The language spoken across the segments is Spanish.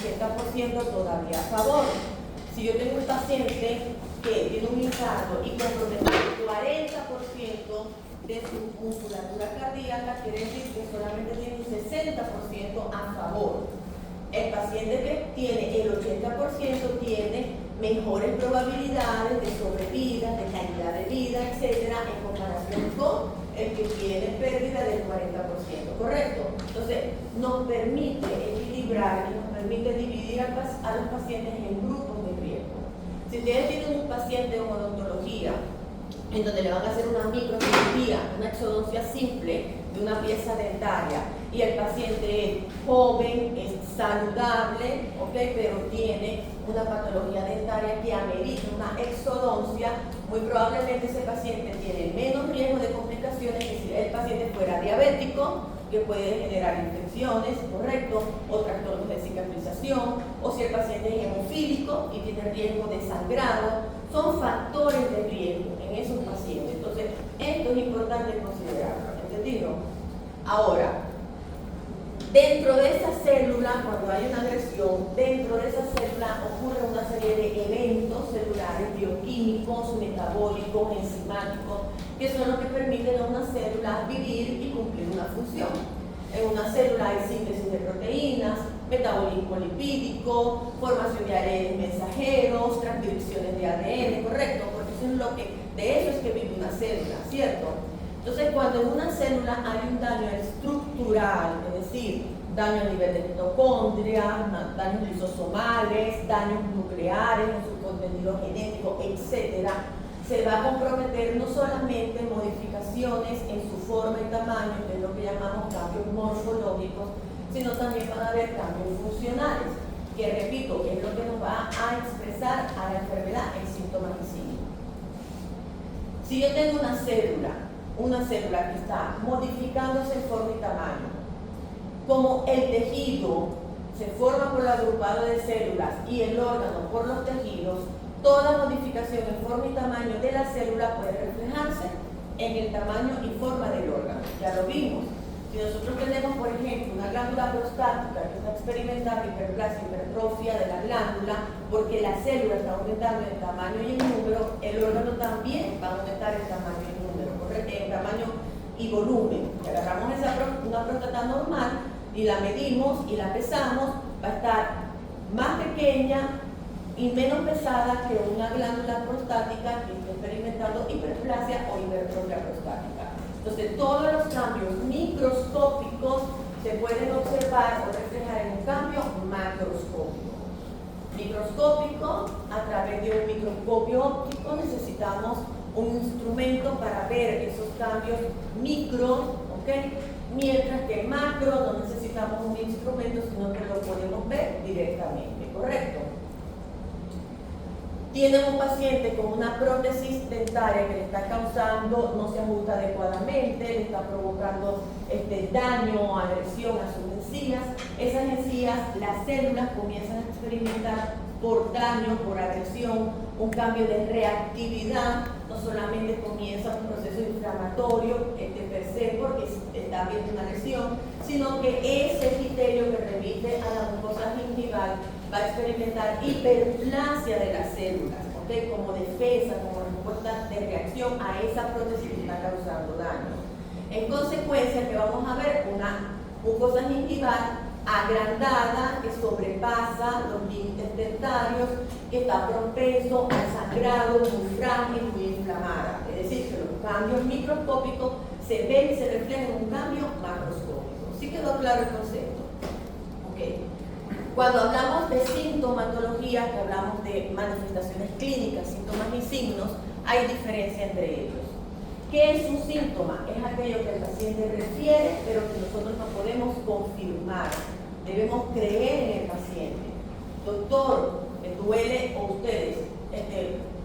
80% todavía a favor. Si yo tengo un paciente que tiene un infarto y compromete el 40% de su musculatura cardíaca, quiere decir que solamente tiene un 60% a favor. El paciente que tiene el 80% tiene mejores probabilidades de sobrevida, de calidad de vida, etcétera, en comparación con el que tiene pérdida del 40%, ¿correcto? Entonces, nos permite equilibrar y nos permite dividir a los pacientes en grupos de riesgo. Si ustedes tienen un paciente en odontología, en donde le van a hacer una microcirugía, una exodoncia simple de una pieza dentaria, y el paciente es joven, es saludable, pero tiene una patología dentaria que amerita una exodoncia, muy probablemente ese paciente tiene menos riesgo de complicaciones que si el paciente fuera diabético, que puede generar infecciones, ¿correcto? O trastornos de cicatrización, o si el paciente es hemofílico y tiene riesgo de sangrado. Son factores de riesgo en esos pacientes. Entonces, esto es importante considerarlo, ¿entendido? Ahora, dentro de esa célula, cuando hay una agresión, dentro de esa célula ocurre una serie de eventos celulares, bioquímicos, metabólicos, enzimáticos, que son los que permiten a una célula vivir y cumplir una función. En una célula hay síntesis de proteínas, metabolismo lipídico, formación de ARN mensajeros, transcripciones de ADN, ¿correcto? Porque eso es lo que, de eso es que vive una célula, ¿cierto? Entonces, cuando en una célula hay un daño estructural, es decir, daño a nivel de mitocondria, daños lisosomales, daños nucleares en su contenido genético, etc., se va a comprometer no solamente modificaciones en su forma y tamaño, que es lo que llamamos cambios morfológicos, sino también van a haber cambios funcionales, que repito, que es lo que nos va a expresar a la enfermedad en síntomas y signos. Si yo tengo una célula que está modificándose en forma y tamaño, como el tejido se forma por el agrupado de células y el órgano por los tejidos, toda modificación en forma y tamaño de la célula puede reflejarse en el tamaño y forma del órgano. Ya lo vimos. Si nosotros tenemos, por ejemplo, una glándula prostática que está experimentando hiperplasia, hipertrofia de la glándula, porque la célula está aumentando en tamaño y en número, el órgano también va a aumentar en tamaño y número, ¿correcto? En tamaño y volumen. Si agarramos una próstata normal y la medimos y la pesamos, va a estar más pequeña y menos pesada que una glándula prostática que está experimentando hiperplasia o hipertrofia prostática. Entonces, todos los cambios microscópicos se pueden observar o reflejar en un cambio macroscópico. Microscópico, a través de un microscopio óptico necesitamos un instrumento para ver esos cambios micro, mientras que macro no necesitamos un instrumento, sino que lo podemos ver directamente, ¿correcto? Tienen un paciente con una prótesis dentaria que le está causando, no se ajusta adecuadamente, le está provocando daño, agresión a sus encías. Esas encías, las células comienzan a experimentar por daño, por agresión, un cambio de reactividad. No solamente comienza un proceso inflamatorio per se porque está viendo una lesión, sino que ese epitelio que remite a la mucosa gingival va a experimentar hiperplasia de las células, como defensa, como respuesta de reacción a esa prótesis que está causando daño. En consecuencia, que vamos a ver una mucosa gingival agrandada que sobrepasa los límites dentarios, que está propenso al sangrado, muy frágil, muy inflamada. Es decir, que los cambios microscópicos se ven y se reflejan en un cambio macroscópico. ¿Sí quedó claro el concepto? Cuando hablamos de sintomatología, que hablamos de manifestaciones clínicas, síntomas y signos, hay diferencia entre ellos. ¿Qué es un síntoma? Es aquello que el paciente refiere, pero que nosotros no podemos confirmar. Debemos creer en el paciente. Doctor, ¿me duele? O ustedes,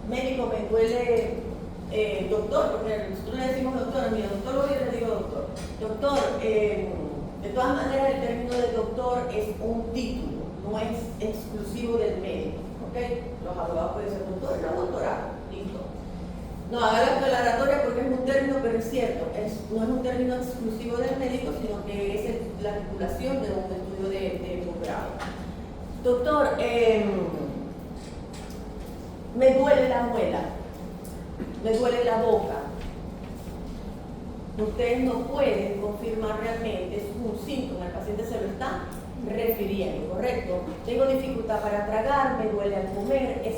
médico, ¿me duele? Doctor, porque nosotros le decimos doctor, mi doctor le digo doctor. Doctor, de todas maneras el término de doctor es un título, no es exclusivo del médico. Los abogados pueden ser doctores, los doctorados, listo. No haga la aclaratoria porque es un término, pero es cierto, no es un término exclusivo del médico, sino que es la titulación de un estudio de posgrado. doctor, me duele la muela, me duele la boca. Ustedes no pueden confirmar realmente, es un síntoma, el paciente se lo está refiriendo, ¿correcto? Tengo dificultad para tragar, me duele al comer, es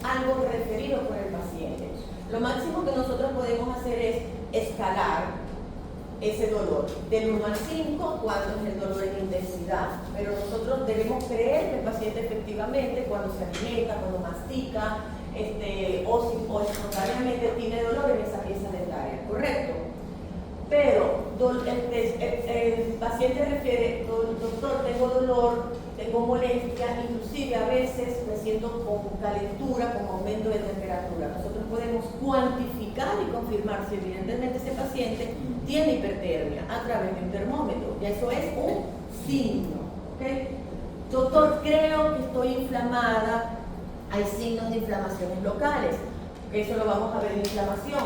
algo referido por el paciente. Lo máximo que nosotros podemos hacer es escalar ese dolor del 1 al 5 cuando es el dolor en intensidad, pero nosotros debemos creer que el paciente efectivamente cuando se alimenta, cuando mastica o espontáneamente tiene dolor en esa pieza dentaria, ¿correcto? Pero el paciente refiere, doctor, tengo dolor, tengo molestia, inclusive a veces me siento con calentura, con aumento de temperatura. Nosotros podemos cuantificar y confirmar si evidentemente ese paciente tiene hipertermia a través de un termómetro. Y eso es un signo. ¿Okay? Doctor, creo que estoy inflamada. Hay signos de inflamaciones locales. Eso lo vamos a ver en inflamación.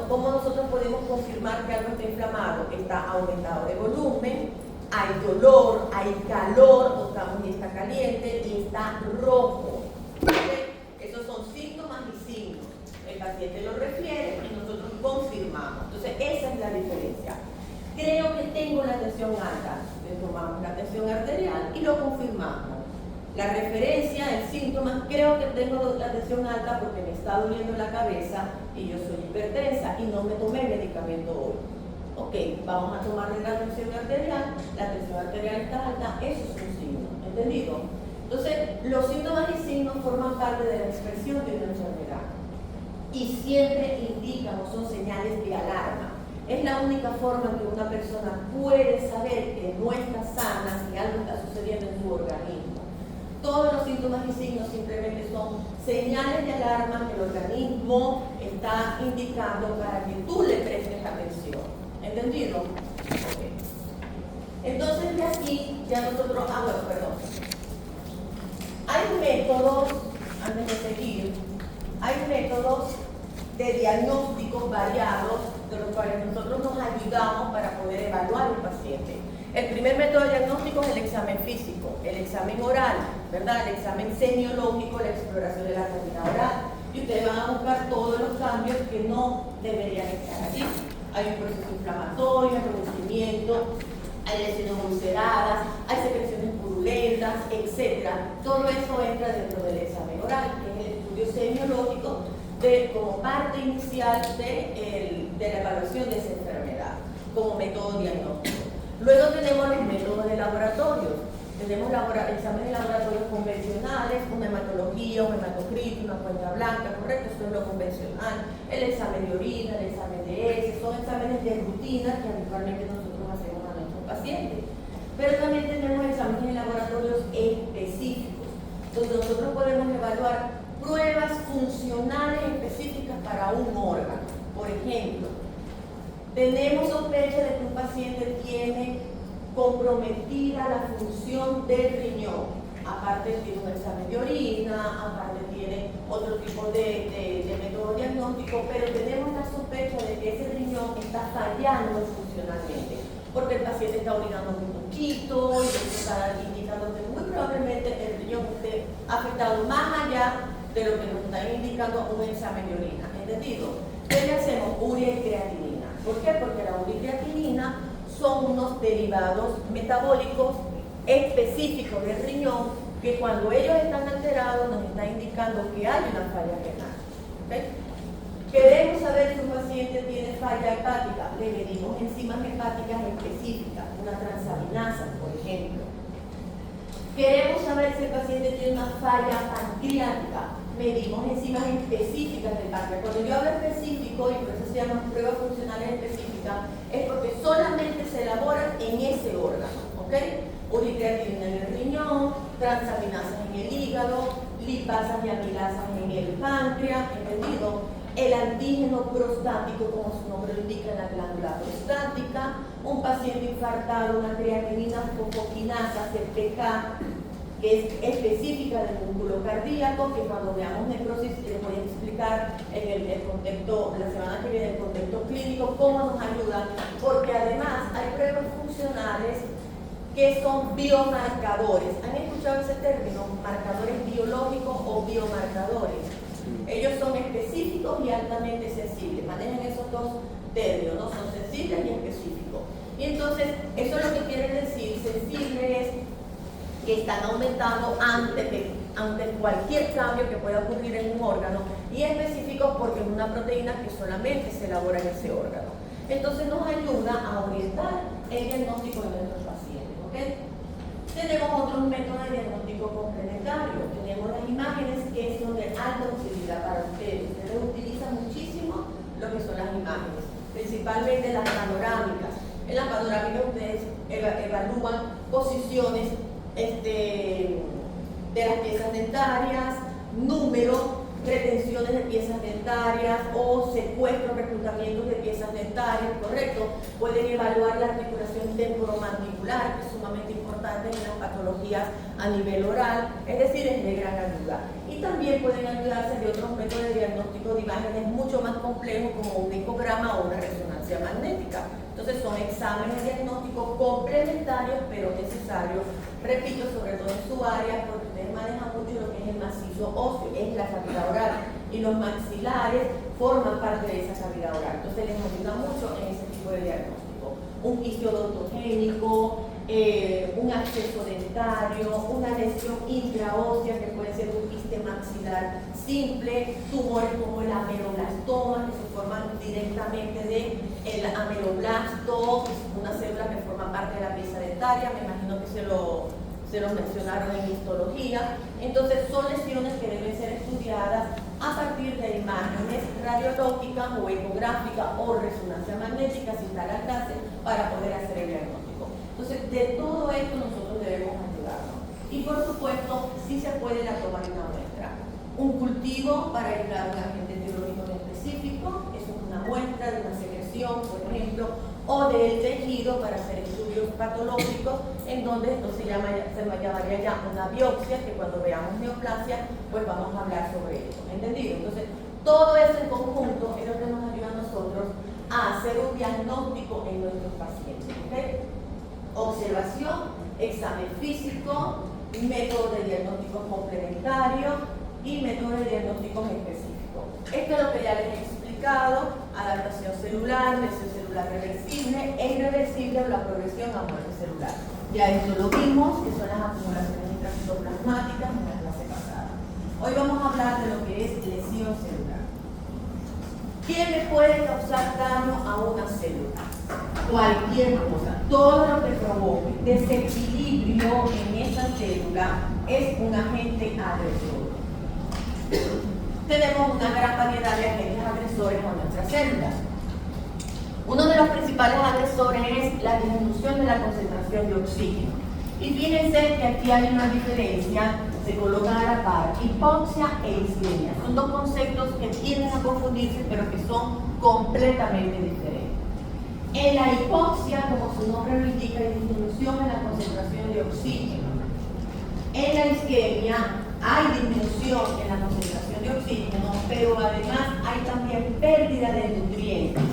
¿Cómo nosotros podemos confirmar que algo está inflamado? Está aumentado de volumen, hay dolor, hay calor, tocamos y está caliente y está rojo. ¿Okay? Esos son síntomas y signos. El paciente lo refiere y nosotros confirmamos. Entonces, esa es la diferencia. Creo que tengo la tensión alta. Le tomamos la tensión arterial y lo confirmamos. La referencia, el síntoma, creo que tengo la tensión alta porque me está doliendo la cabeza y yo soy hipertensa y no me tomé medicamento hoy. Ok, vamos a tomarle la tensión arterial está alta, eso es un signo, ¿entendido? Entonces, los síntomas y signos forman parte de la expresión de una enfermedad y siempre indican o son señales de alarma. Es la única forma que una persona puede saber que no está sana, que algo está sucediendo en su organismo. Todos los síntomas y signos simplemente son señales de alarma que el organismo está indicando para que tú le prestes atención. ¿Entendido? Okay. Entonces de aquí ya nosotros, perdón. Hay métodos, antes de seguir, hay métodos de diagnósticos variados de los cuales nosotros nos ayudamos para poder evaluar al paciente. El primer método de diagnóstico es el examen físico, el examen oral, ¿verdad? El examen semiológico, la exploración de la cavidad oral. Y ustedes van a buscar todos los cambios que no deberían estar allí. Hay un proceso inflamatorio, enrojecimiento, hay lesiones ulceradas, hay secreciones purulentas, etc. Todo eso entra dentro del examen oral, que es el estudio semiológico como parte inicial de la evaluación de esa enfermedad, como método diagnóstico. Luego tenemos los métodos de laboratorio. Tenemos exámenes de laboratorios convencionales, una hematología, un hematocrito, una cuenta blanca, ¿correcto? Esto es lo convencional. El examen de orina, el examen de heces, son exámenes de rutina que habitualmente nosotros hacemos a nuestros pacientes. Pero también tenemos exámenes de laboratorios específicos, donde nosotros podemos evaluar pruebas funcionales específicas para un órgano. Por ejemplo, tenemos sospecha de que un paciente tiene comprometida la función del riñón. Aparte tiene un examen de orina, aparte tiene otro tipo de método diagnóstico, pero tenemos la sospecha de que ese riñón está fallando funcionalmente, porque el paciente está orinando muy poquito y está indicando que muy probablemente el riñón esté afectado más allá de lo que nos está indicando un examen de orina. ¿Entendido? ¿Qué le hacemos? Urea y creatinina. ¿Por qué? Porque la urea y creatinina son unos derivados metabólicos específicos del riñón que cuando ellos están alterados nos están indicando que hay una falla renal. ¿Okay? Queremos saber si un paciente tiene falla hepática, le medimos enzimas hepáticas específicas, una transaminasa, por ejemplo. Queremos saber si el paciente tiene una falla pancreática, medimos enzimas específicas del páncreas. Cuando yo hablo específico, y por eso se llaman pruebas funcionales específicas, es porque solamente se elaboran en ese órgano, ¿ok? Urea-creatinina en el riñón, transaminasas en el hígado, lipasas y amilasas en el páncreas, ¿entendido? El antígeno prostático, como su nombre lo indica, en la glándula prostática, un paciente infartado, una creatinina fosfoquinasa, CPK, que es específica del músculo cardíaco, que cuando veamos necrosis les voy a explicar en el contexto, la semana que viene, el contexto clínico, cómo nos ayuda, porque además hay pruebas funcionales que son biomarcadores. ¿Han escuchado ese término? Marcadores biológicos o biomarcadores. Ellos son específicos y altamente sensibles. Manejan esos dos términos, ¿no? Son sensibles y específicos. Y entonces, eso es lo que quiere decir. Sensible es que están aumentando ante cualquier cambio que pueda ocurrir en un órgano, y específicos porque es una proteína que solamente se elabora en ese órgano. Entonces nos ayuda a orientar el diagnóstico de nuestros pacientes. ¿Okay? Tenemos otros métodos de diagnóstico complementario. Tenemos las imágenes, que son de alta utilidad para ustedes. Ustedes utilizan muchísimo lo que son las imágenes, principalmente las panorámicas. En las panorámicas ustedes evalúan posiciones de las piezas dentarias, número, retenciones de piezas dentarias o secuestro, reclutamientos de piezas dentarias, ¿correcto? Pueden evaluar la articulación temporomandibular, que es sumamente importante en las patologías a nivel oral, es decir, es de gran ayuda. Y también pueden ayudarse de otros métodos de diagnóstico de imágenes mucho más complejos, como un ecograma o una resonancia magnética. Entonces son exámenes diagnósticos complementarios, pero necesarios, repito, sobre todo en su área, porque ustedes manejan mucho lo que es el macizo óseo, es la cavidad oral, y los maxilares forman parte de esa cavidad oral. Entonces les ayuda mucho en ese tipo de diagnóstico. Un quiste odontogénico, un acceso dentario, una lesión intraósea, que puede ser un quiste maxilar simple, tumores como el ameloblastoma, que se forman directamente del ameloblasto, que es una célula que forma parte de la pieza dentaria. Me imagino que se los mencionaron en histología. Entonces son lesiones que deben ser estudiadas a partir de imágenes radiológicas o ecográficas o resonancia magnética, si está al alcance, para poder hacer el diagnóstico. Entonces, de todo esto nosotros debemos ayudarnos. Y por supuesto, sí se puede tomar una muestra. Un cultivo para aislar un agente biológico en específico, eso es una muestra de una secreción, por ejemplo, o del tejido para hacer estudios patológicos, en donde esto se llamaría ya una biopsia, que cuando veamos neoplasia, pues vamos a hablar sobre eso. ¿Entendido? Entonces, todo eso en conjunto es lo que nos ayuda a nosotros a hacer un diagnóstico en nuestros pacientes. ¿Okay? Observación, examen físico, método de diagnóstico complementario y método de diagnóstico específico. Esto es lo que ya les he explicado: adaptación celular, lesión celular reversible e irreversible, o la progresión a muerte celular. Ya esto lo vimos, que son las acumulaciones intracitoplasmáticas en la clase pasada. Hoy vamos a hablar de lo que es lesión celular. ¿Qué le puede causar daño a una célula? Cualquier cosa, todo lo que provoque desequilibrio en esa célula es un agente agresor. Tenemos una gran variedad de agentes agresores a nuestras células. Uno de los principales agresores es la disminución de la concentración de oxígeno. Y fíjense que aquí hay una diferencia, se colocan a la par, hipoxia e isquemia. Son dos conceptos que tienden a confundirse, pero que son completamente diferentes. En la hipoxia, como su nombre lo indica, hay disminución en la concentración de oxígeno. En la isquemia hay disminución en la concentración de oxígeno, pero además hay también pérdida de nutrientes.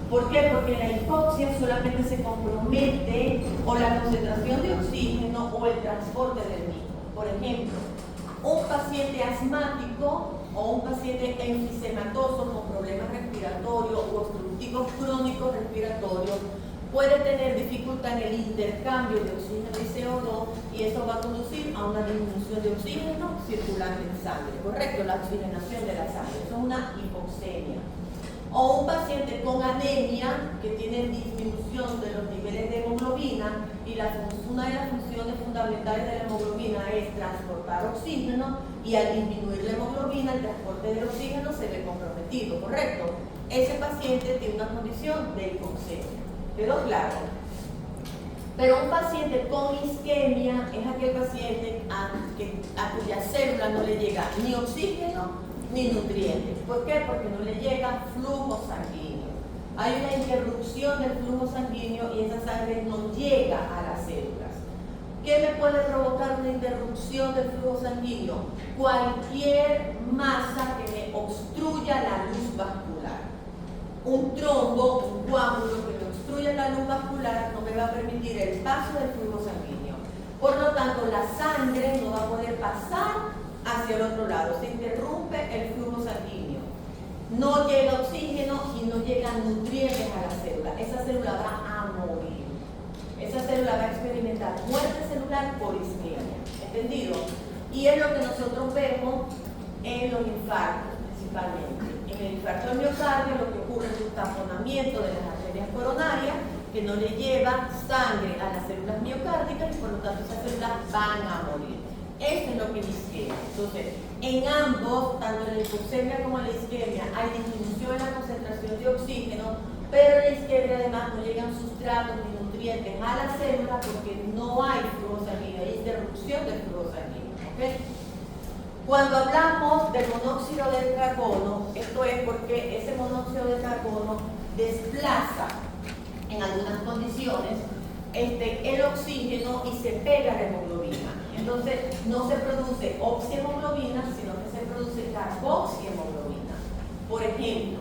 ¿Por qué? Porque en la hipoxia solamente se compromete o la concentración de oxígeno o el transporte del mismo. Por ejemplo, un paciente asmático o un paciente enfisematoso con problemas respiratorios o obstructivos crónicos respiratorios puede tener dificultad en el intercambio de oxígeno y CO2, y eso va a conducir a una disminución de oxígeno circulante en sangre, ¿correcto? La oxigenación de la sangre, eso es una hipoxemia. O un paciente con anemia que tiene disminución de los niveles de hemoglobina, y una de las funciones fundamentales de la hemoglobina es transportar oxígeno, y al disminuir la hemoglobina, el transporte del oxígeno se ve comprometido, ¿correcto? Ese paciente tiene una condición de hipoxemia. ¿Quedó claro? Pero un paciente con isquemia es aquel paciente a cuya célula no le llega ni oxígeno ni nutrientes. ¿Por qué? Porque no le llega flujo sanguíneo. Hay una interrupción del flujo sanguíneo y esa sangre no llega a las células. ¿Qué me puede provocar una interrupción del flujo sanguíneo? Cualquier masa que me obstruya la luz vascular. un trombo, un coágulo que me obstruya la luz vascular, no me va a permitir el paso del flujo sanguíneo. Por lo tanto, la sangre no va a poder pasar hacia el otro lado, se interrumpe el flujo sanguíneo. No llega oxígeno y no llegan nutrientes a la célula. Esa célula va a morir. Esa célula va a experimentar muerte celular por isquemia. ¿Entendido? Y es lo que nosotros vemos en los infartos, principalmente. En el infarto del miocardio lo que ocurre es un taponamiento de las arterias coronarias que no le lleva sangre a las células miocárdicas y por lo tanto esas células van a morir. Eso es lo que es isquemia. Entonces, en ambos, tanto en la hipoxemia como en la isquemia, hay disminución en la concentración de oxígeno, pero en la isquemia además no llegan sustratos ni nutrientes a la célula porque no hay flujo sanguíneo, hay interrupción del flujo sanguíneo. ¿Okay? Cuando hablamos del monóxido de carbono, esto es porque ese monóxido de carbono desplaza en algunas condiciones el oxígeno y se pega a la hemoglobina. Entonces no se produce oxihemoglobina, sino que se produce carboxihemoglobina. Por ejemplo,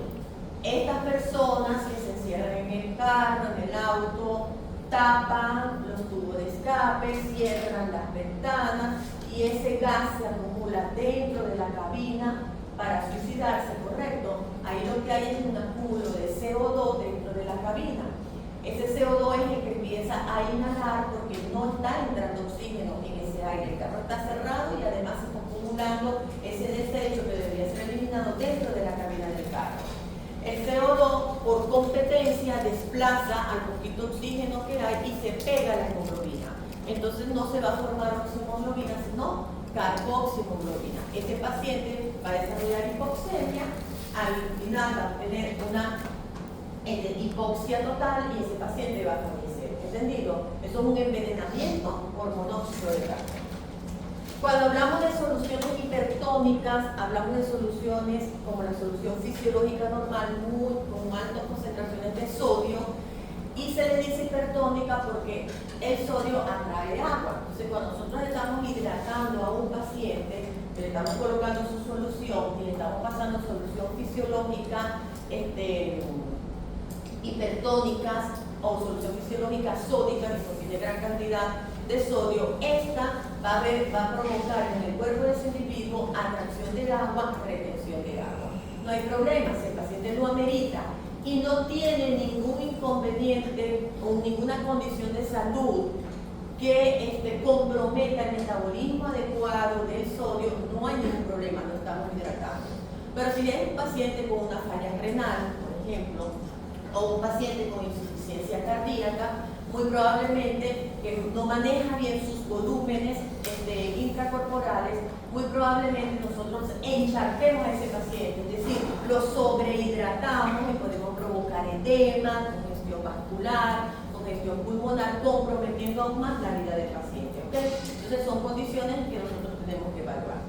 estas personas que se encierran en el carro, en el auto, tapan los tubos de escape, cierran las ventanas y ese gas se acumula dentro de la cabina para suicidarse, ¿correcto? Ahí lo que hay es un acúmulo de CO2 dentro de la cabina. Ese CO2 es el que empieza a inhalar porque no está entrando oxígeno en ese aire. El carro está cerrado y además se está acumulando ese desecho que debería ser eliminado dentro de la cabina del carro. El CO2, por competencia, desplaza al poquito oxígeno que hay y se pega a la hemoglobina. Entonces no se va a formar oxihemoglobina, sino carboxihemoglobina. Este paciente va a desarrollar hipoxemia, al final va a tener una hipoxia total y ese paciente va a fallecer. ¿Entendido? Eso es un envenenamiento por monóxido de carbono. Cuando hablamos de soluciones hipertónicas, hablamos de soluciones como la solución fisiológica normal, con altas concentraciones de sodio, y se le dice hipertónica porque el sodio atrae agua. Entonces, cuando nosotros estamos hidratando a un paciente, le estamos colocando su solución y le estamos pasando solución fisiológica hipertónicas o solución fisiológica sódica que contiene gran cantidad de sodio, esta va a provocar en el cuerpo de ese individuo atracción del agua, retención del agua. No hay problema, si el paciente lo amerita y no tiene ningún inconveniente o ninguna condición de salud que comprometa el metabolismo adecuado del sodio, no hay ningún problema, no estamos hidratando. Pero si es un paciente con una falla renal, por ejemplo, o un paciente con insuficiencia cardíaca, muy probablemente que no maneja bien sus volúmenes intracorporales, muy probablemente nosotros encharquemos a ese paciente, es decir, lo sobrehidratamos y podemos provocar edema, congestión vascular, congestión pulmonar, comprometiendo aún más la vida del paciente. ¿Okay? Entonces son condiciones que nosotros tenemos que evaluar.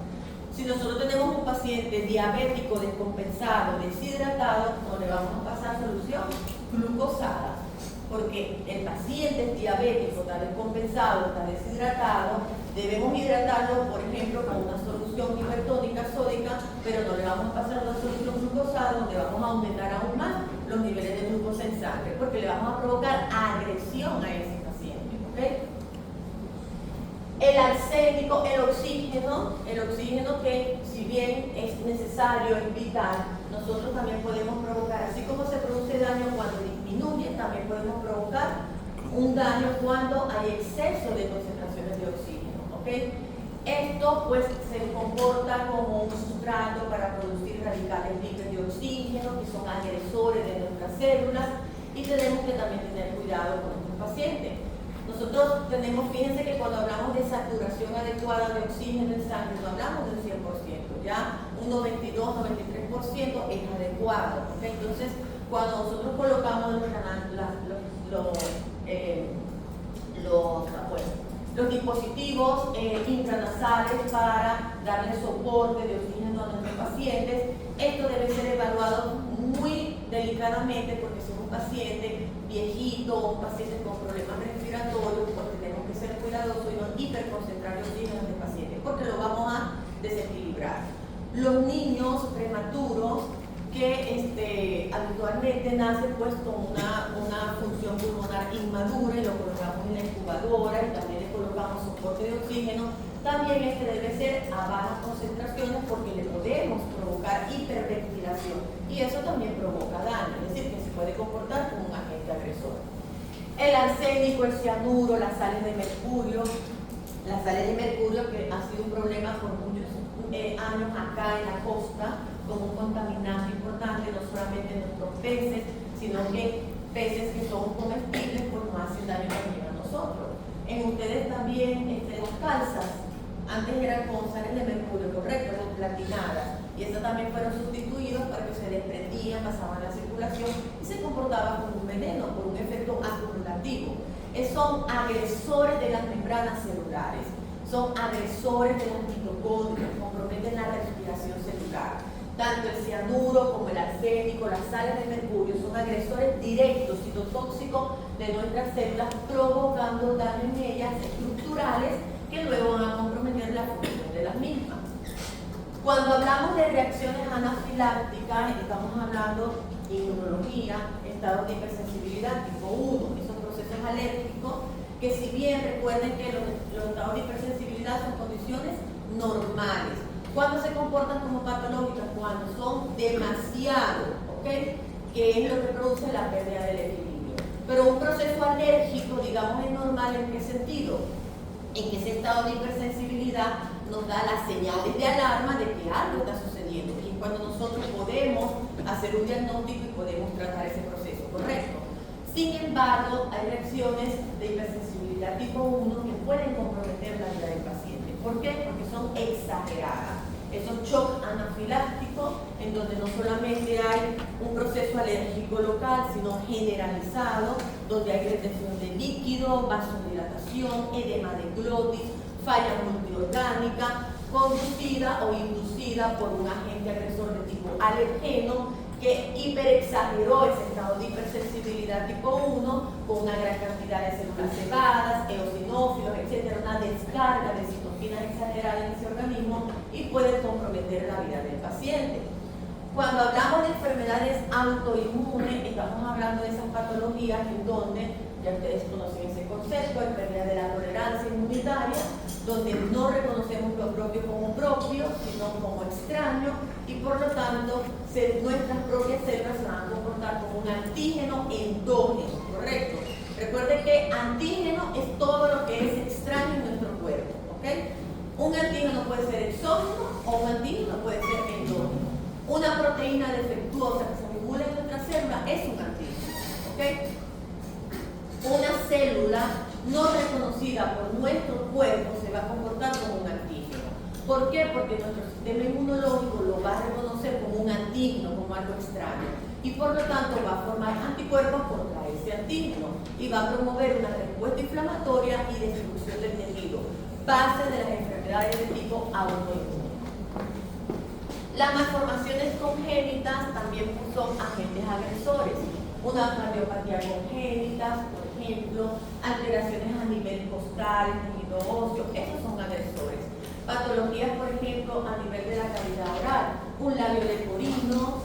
Si nosotros tenemos un paciente diabético descompensado, deshidratado, no le vamos a pasar solución glucosada, porque el paciente es diabético, está descompensado, está deshidratado, debemos hidratarlo, por ejemplo, con una solución hipertónica sódica, pero no le vamos a pasar una solución glucosada donde vamos a aumentar aún más los niveles de glucosa en sangre, porque le vamos a provocar agresión a ese paciente. ¿Okay? El arsénico, el oxígeno que si bien es necesario, es vital, nosotros también podemos provocar, así como se produce daño cuando disminuye, también podemos provocar un daño cuando hay exceso de concentraciones de oxígeno. ¿Okay? Esto pues se comporta como un sustrato para producir radicales libres de oxígeno, que son agresores de nuestras células, y tenemos que también tener cuidado con nuestros pacientes. Nosotros tenemos, fíjense que cuando hablamos de saturación adecuada de oxígeno en sangre, no hablamos del 100%, ya un 92-93% es adecuado. ¿Okay? Entonces, cuando nosotros colocamos los dispositivos intranasales para darle soporte de oxígeno a nuestros pacientes, esto debe ser evaluado muy delicadamente porque si es un paciente viejito o un paciente con problemas respiratorios, pues tenemos que ser cuidadosos y no hiperconcentrar el oxígeno en este paciente porque lo vamos a desequilibrar. Los niños prematuros que habitualmente nace pues con una función pulmonar inmadura y lo colocamos en la incubadora y también le colocamos soporte de oxígeno. También este debe ser a bajas concentraciones porque le podemos provocar hiperventilación y eso también provoca daño, es decir, que se puede comportar como un agente agresor. El arsénico, el cianuro, las sales de mercurio que ha sido un problema por muchos años acá en la costa, como un contaminante importante, no solamente en nuestros peces, sino que peces que son comestibles pues no hacen daño también a nosotros. En ustedes también las calzas, antes eran con sales de mercurio, correcto, eran platinadas, y estas también fueron sustituidas para que se desprendían, pasaban la circulación y se comportaban como un veneno, por un efecto acumulativo. Son agresores de las membranas celulares, son agresores de los mitocondrios, comprometen la respiración celular. Tanto el cianuro como el arsénico, las sales de mercurio son agresores directos, citotóxicos de nuestras células, provocando daño en ellas estructurales que luego van a comprometer la función de las mismas. Cuando hablamos de reacciones anafilácticas, estamos hablando de inmunología, estados de hipersensibilidad tipo 1, esos procesos alérgicos que si bien recuerden que los estados de hipersensibilidad son condiciones normales, cuando se comportan como patológicas, cuando son demasiado, ¿ok? Que es lo que produce la pérdida del equilibrio. Pero un proceso alérgico, digamos, es normal. ¿En qué sentido? En que ese estado de hipersensibilidad nos da las señales de alarma de que algo está sucediendo. Y es cuando nosotros podemos hacer un diagnóstico y podemos tratar ese proceso, ¿correcto? Sin embargo, hay reacciones de hipersensibilidad tipo 1 que pueden comprometer la vida del paciente. ¿Por qué? Porque son exageradas. Es un shock anafiláctico en donde no solamente hay un proceso alérgico local, sino generalizado, donde hay retención de líquido, vasodilatación, edema de glotis, falla multiorgánica, conducida o inducida por un agente agresor de tipo alergeno que hiperexageró ese estado de hipersensibilidad tipo 1 con una gran cantidad de células cebadas, eosinófilos, etc., una descarga de citoquinas exagerada en ese organismo y puede comprometer la vida del paciente. Cuando hablamos de enfermedades autoinmunes, estamos hablando de esas patologías en donde, ya ustedes conocen ese concepto, hay pérdida de la tolerancia inmunitaria, donde no reconocemos lo propio como propio, sino como extraño, y por lo tanto nuestras propias células se van a comportar como un antígeno endógeno, ¿correcto? Recuerden que antígeno es todo lo que es extraño en nuestro cuerpo, ¿ok? Un antígeno puede ser exógeno o un antígeno puede ser endógeno. Una proteína defectuosa que se acumula en nuestra célula es un antígeno, ¿ok? Una célula no reconocida por nuestro cuerpo se va a comportar como un antígeno. ¿Por qué? Porque nuestro sistema inmunológico lo va a reconocer como un antígeno, como algo extraño, y por lo tanto va a formar anticuerpos contra ese antígeno y va a promover una respuesta inflamatoria y destrucción del tejido, base de las enfermedades de tipo autoinmune. Las malformaciones congénitas también son agentes agresores. Una cardiopatía congénita, por ejemplo, alteraciones a nivel costal, tejido óseo, esos son agresores. Patologías, por ejemplo, a nivel de la cavidad oral, un labio leporino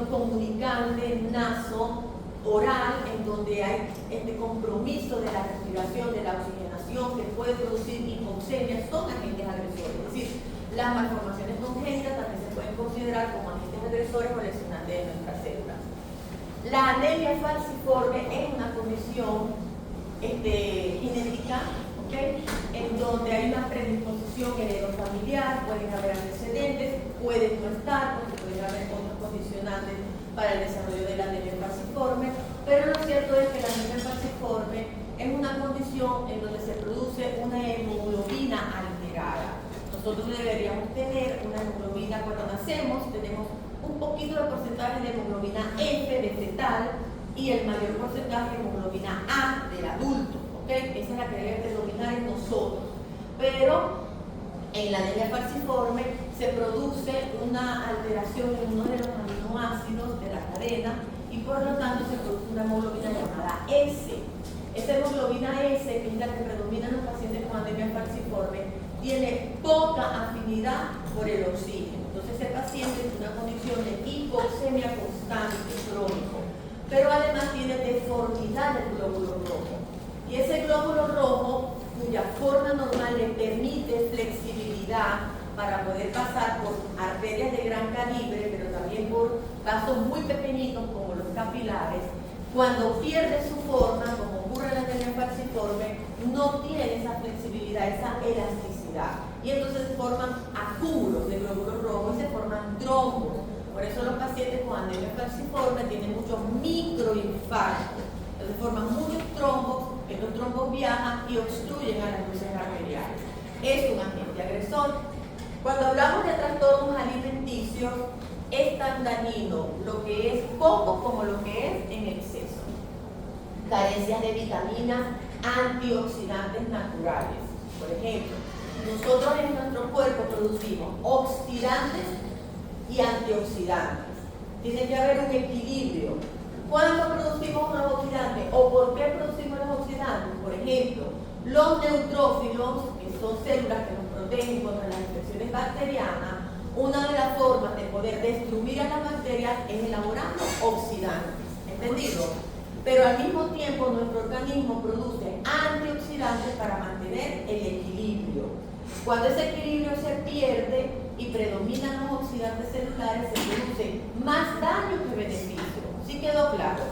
comunicante, naso, oral, en donde hay este compromiso de la respiración, de la oxigenación, que puede producir hipoxemia, son agentes agresores. Es decir, las malformaciones congénitas también se pueden considerar como agentes agresores o lesionantes de nuestras células. La anemia falciforme es una condición genética, ¿okay? En donde hay una predisposición heredofamiliar, pueden haber antecedentes, pueden no estar, porque pueden haber otros condicionantes para el desarrollo de la anemia falciforme, pero lo cierto es que la anemia falciforme es una condición en donde se produce una hemoglobina alterada. Nosotros deberíamos tener una hemoglobina cuando nacemos, tenemos un poquito de porcentaje de hemoglobina F de fetal y el mayor porcentaje de hemoglobina A del adulto, ¿ok? Esa es la que debe predominar en nosotros. Pero en la anemia falciforme se produce una alteración en uno de los aminoácidos de la cadena y por lo tanto se produce una hemoglobina llamada S. Esa hemoglobina S, que es la que predomina en los pacientes con anemia falciforme, tiene poca afinidad por el oxígeno. Entonces el paciente tiene una condición de hipoxemia constante, crónico, pero además tiene deformidad del glóbulo rojo. Y ese glóbulo rojo, cuya forma normal le permite flexibilidad para poder pasar por arterias de gran calibre, pero también por vasos muy pequeñitos como los capilares, cuando pierde su forma, como ocurre en la anemia falciforme, no tiene esa flexibilidad, esa elasticidad. Y entonces se forman acúmulos de glóbulos rojos y se forman trombos. Por eso los pacientes con anemia falciforme tienen muchos microinfartos. Entonces forman muchos trombos, estos trombos viajan y obstruyen a las vías arteriales. Es un agente agresor. Cuando hablamos de trastornos alimenticios, es tan dañino lo que es poco como lo que es en exceso. Carencias de vitaminas, antioxidantes naturales. Por ejemplo, nosotros en nuestro cuerpo producimos oxidantes y antioxidantes. Tiene que haber un equilibrio. ¿Cuándo producimos los oxidantes? ¿O por qué producimos los oxidantes? Por ejemplo, los neutrófilos, que son células que nos protegen contra las infecciones bacterianas, una de las formas de poder destruir a las bacterias es elaborando oxidantes. ¿Entendido? Pero al mismo tiempo nuestro organismo produce antioxidantes para mantener el equilibrio. Cuando ese equilibrio se pierde y predominan los oxidantes celulares, se produce más daño que beneficio. ¿Sí quedó claro?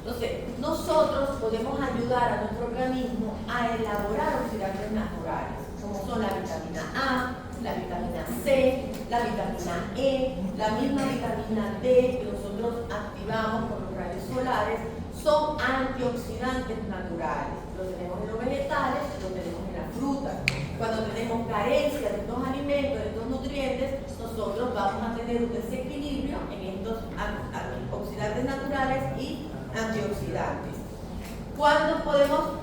Entonces, nosotros podemos ayudar a nuestro organismo a elaborar oxidantes naturales, como son la vitamina A, la vitamina C, la vitamina E, la misma vitamina D que nosotros activamos con los rayos solares, son antioxidantes naturales. Lo tenemos en los vegetales, lo tenemos en las frutas. Cuando tenemos carencia de estos alimentos, de estos nutrientes, nosotros vamos a tener un desequilibrio en estos oxidantes naturales y antioxidantes. Cuando podemos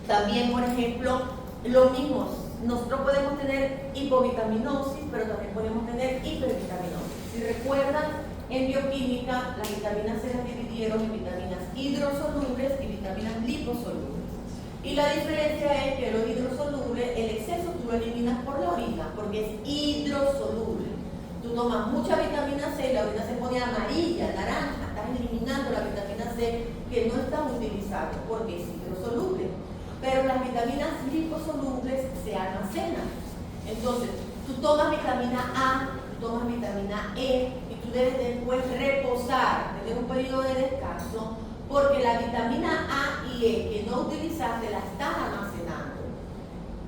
también, por ejemplo, lo mismo, nosotros podemos tener hipovitaminosis, pero también podemos tener hipervitaminosis. Si recuerdan, en bioquímica, las vitaminas se las dividieron en vitaminas hidrosolubles y vitaminas liposolubles. Y la diferencia es que los hidrosolubles, el exceso tú lo eliminas por la orina, porque es hidrosoluble. Tú tomas mucha vitamina C, la orina se pone amarilla, naranja, estás eliminando la vitamina C que no estás utilizando, porque es hidrosoluble. Pero las vitaminas liposolubles se almacenan. Entonces, tú tomas vitamina A, tú tomas vitamina E, y tú debes después reposar, tener un periodo de descanso, porque la vitamina A y E que no utilizaste la estás almacenando.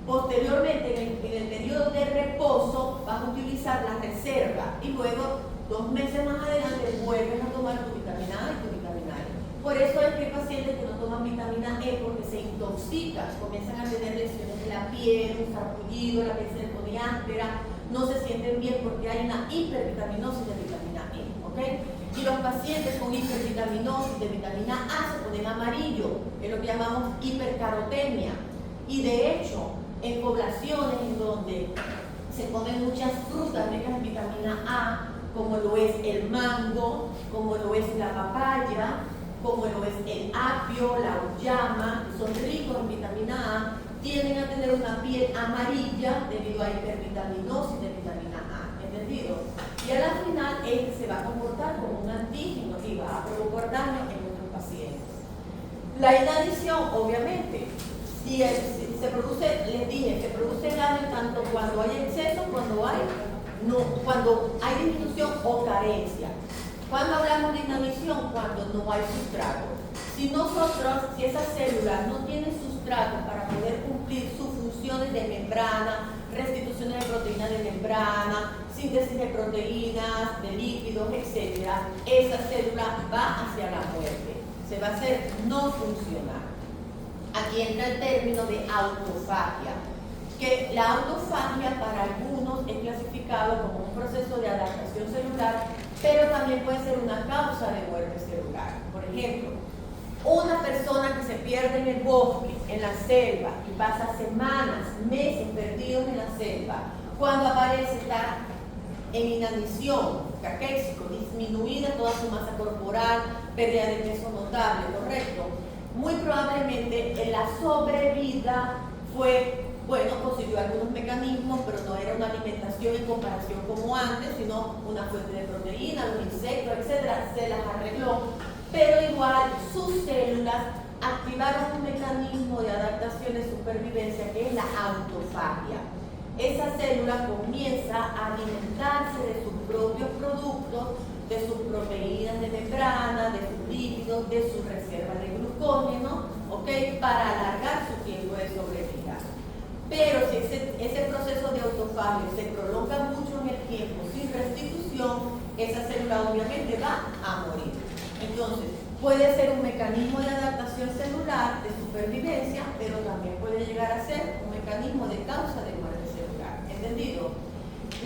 Posteriormente, en el periodo de reposo, vas a utilizar la reserva y luego, 2 meses más adelante, vuelves a tomar tu vitamina A y tu vitamina E. Por eso es que hay pacientes que no toman vitamina E porque se intoxican, comienzan a tener lesiones de la piel, un sarpullido, la piel se les pone áspera, no se sienten bien porque hay una hipervitaminosis de vitamina E, ¿ok? Y los pacientes con hipervitaminosis de vitamina A se ponen amarillo, es lo que llamamos hipercarotemia. Y de hecho, en poblaciones en donde se comen muchas frutas ricas en vitamina A, como lo es el mango, como lo es la papaya, como lo es el apio, la uyama, que son ricos en vitamina A, tienden a tener una piel amarilla debido a hipervitaminosis de vitamina A. ¿Entendido? Y a la final este se va a comportar como un antígeno y va a provocar daño en nuestros pacientes. La inadición, obviamente, si se produce, les dije, se produce daño tanto cuando hay exceso, cuando hay disminución o carencia. Cuando hablamos de inanición, cuando no hay sustrato. Si esas células no tienen sustrato para poder cumplir sus funciones de membrana, restituciones de proteínas de membrana, síntesis de proteínas, de lípidos, etc., esa célula va hacia la muerte. Se va a hacer no funcionar. Aquí entra el término de autofagia, que la autofagia para algunos es clasificado como un proceso de adaptación celular, pero también puede ser una causa de muerte celular. Por ejemplo, una persona que se pierde en el bosque, en la selva, y pasa semanas, meses perdidos en la selva, cuando aparece está en inanición, caquéxico, disminuida toda su masa corporal, pérdida de peso notable, ¿correcto? Muy probablemente la sobrevida fue Bueno, consiguió algunos mecanismos, pero no era una alimentación en comparación como antes, sino una fuente de proteína, los insectos, etc. Se las arregló, pero igual sus células activaron un mecanismo de adaptación de supervivencia que es la autofagia. Esa célula comienza a alimentarse de sus propios productos, de sus proteínas de membrana, de sus lípidos, de sus reservas de glucógeno, ¿ok? Para alargar su tiempo de sobrevida. Pero si ese proceso de autofagia se prolonga mucho en el tiempo sin restitución, esa célula obviamente va a morir. Entonces, puede ser un mecanismo de adaptación celular, de supervivencia, pero también puede llegar a ser un mecanismo de causa de muerte celular. ¿Entendido?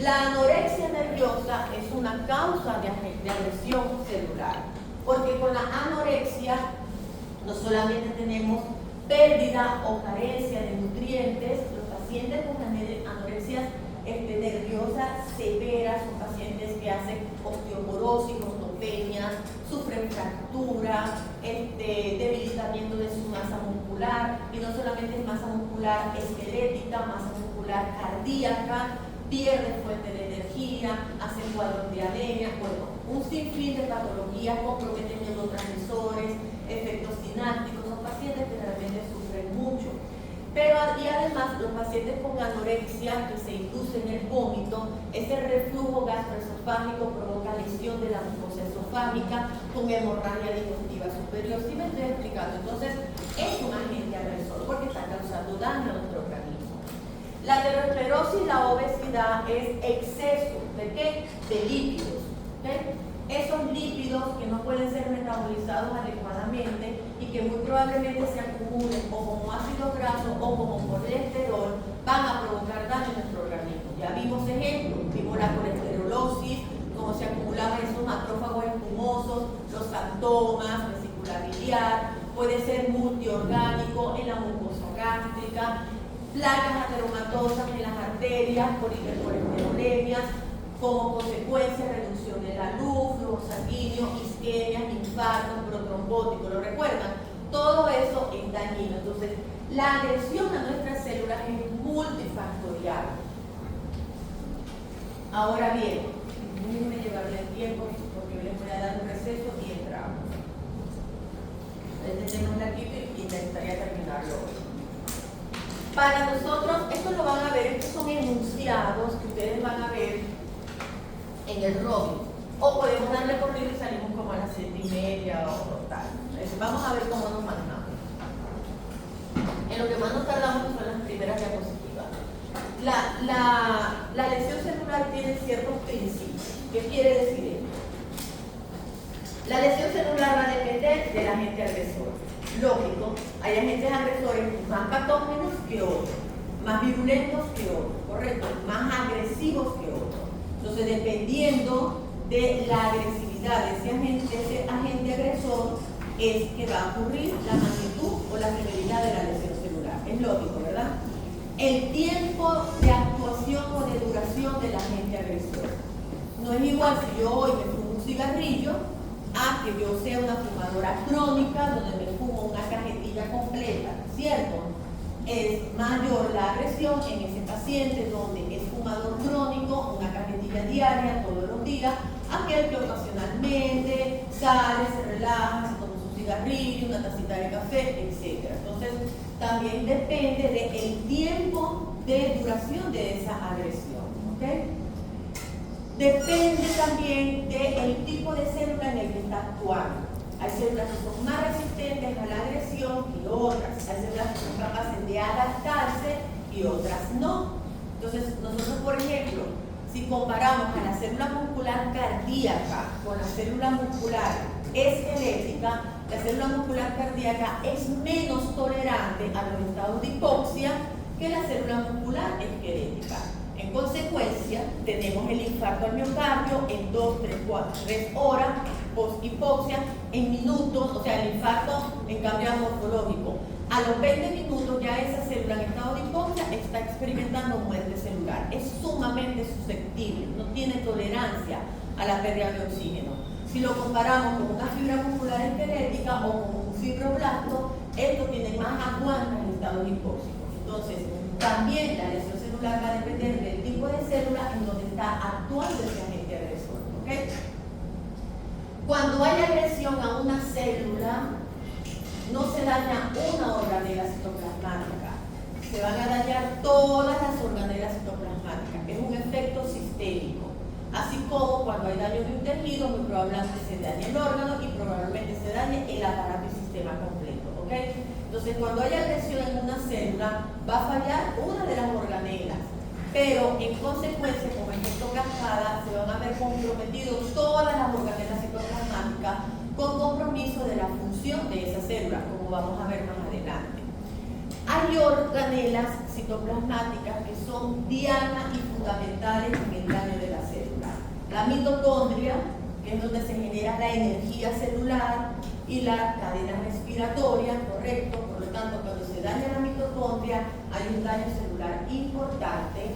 La anorexia nerviosa es una causa de agresión celular, porque con la anorexia no solamente tenemos pérdida o carencia de nutrientes, los pacientes con anorexia nerviosa severa son pacientes que hacen osteoporosis, osteopenia, sufren fractura, debilitamiento de su masa muscular, y no solamente es masa muscular esquelética, masa muscular cardíaca, pierden fuente de energía, hacen cuadros de anemia, bueno, un sinfín de patologías, comprometen neurotransmisores, efectos sinápticos. Son pacientes que realmente sufren mucho. Pero y además los pacientes con anorexia que se inducen el vómito, ese reflujo gastroesofágico provoca lesión de la mucosa esofágica con hemorragia digestiva superior. ¿Sí me estoy explicando? Entonces es un agente agresor porque está causando daño a nuestro organismo. La aterosclerosis y la obesidad es exceso ¿de qué? De lípidos. ¿Okay? Esos lípidos que no pueden ser metabolizados adecuadamente y que muy probablemente se acumulen o como ácidos grasos o como colesterol, van a provocar daño en nuestro organismo. Ya vimos ejemplos, vimos la colesterolosis, cómo se acumulaban esos macrófagos espumosos, los santomas, vesícula biliar, puede ser multiorgánico en la mucosa gástrica, placas ateromatosas en las arterias por hipercolesterolemias, como consecuencia reducción de la luz, flujo sanguíneo, isquemias, infartos, protrombóticos. ¿Lo recuerdan? Todo eso es dañino. Entonces, la agresión a nuestras células es multifactorial. Ahora bien, déjenme llevarle el tiempo porque les voy a dar un receso y entramos. Tenemos aquí y intentaría terminarlo hoy. Para nosotros, esto lo van a ver, estos son enunciados que ustedes van a ver en el rojo, o podemos darle corrido y salimos como a las 7:30 o tal. Entonces, vamos a ver cómo nos manejamos. En lo que más nos tardamos son las primeras diapositivas. La lesión celular tiene ciertos principios. ¿Qué quiere decir esto? La lesión celular va a depender del agente agresor. Lógico, hay agentes agresores más patógenos que otros, más virulentos que otros, correcto, más agresivos que otros. Entonces, dependiendo de la agresividad de ese agente agresor, es que va a ocurrir la magnitud o la severidad de la lesión celular. Es lógico, ¿verdad? El tiempo de actuación o de duración del agente agresor. No es igual si yo hoy me fumo un cigarrillo a que yo sea una fumadora crónica donde me fumo una cajetilla completa, ¿cierto? Es mayor la agresión en ese paciente donde es fumador crónico, una cajetilla diaria todos los días, aquel que ocasionalmente sale, se relaja, se toma su cigarrillo, una tacita de café, etc. Entonces, también depende del tiempo de duración de esa agresión, ¿ok? Depende también del tipo de célula en el que está actuando. Hay células que son más resistentes a la agresión que otras. Hay células que son capaces de adaptarse y otras no. Entonces, nosotros, por ejemplo, si comparamos a la célula muscular cardíaca con la célula muscular esquelética, la célula muscular cardíaca es menos tolerante a los estados de hipoxia que la célula muscular esquelética. En consecuencia, tenemos el infarto al miocardio en 2, 3 horas, post-hipoxia, en minutos, o sea, el infarto en cambio morfológico. A los 20 minutos ya esa célula en estado de hipoxia está experimentando muerte celular. Es sumamente susceptible, no tiene tolerancia a la pérdida de oxígeno. Si lo comparamos con una fibra muscular esquelética o con un fibroblasto, estos tienen más aguante en estado hipóxico. Entonces, También la lesión celular va a depender del tipo de célula en donde está actuando ese agente agresor. ¿Okay? Cuando hay agresión a una célula, no se daña una organela citoplasmática, se van a dañar todas las organelas citoplasmáticas. Es un efecto sistémico. Así como cuando hay daño de un tejido, muy probablemente se dañe el órgano y probablemente se dañe el aparato y sistema completo. ¿Okay? Entonces, cuando hay agresión en una célula, va a fallar una de las organelas, pero en consecuencia, como efecto cascada, se van a ver comprometidos todas las organelas citoplasmáticas con compromiso de la función de esa célula, como vamos a ver más adelante. Hay organelas citoplasmáticas que son dianas y fundamentales en el daño de la célula. La mitocondria, que es donde se genera la energía celular, y la cadena respiratoria, correcto. Por lo tanto, cuando se daña la mitocondria, hay un daño celular importante.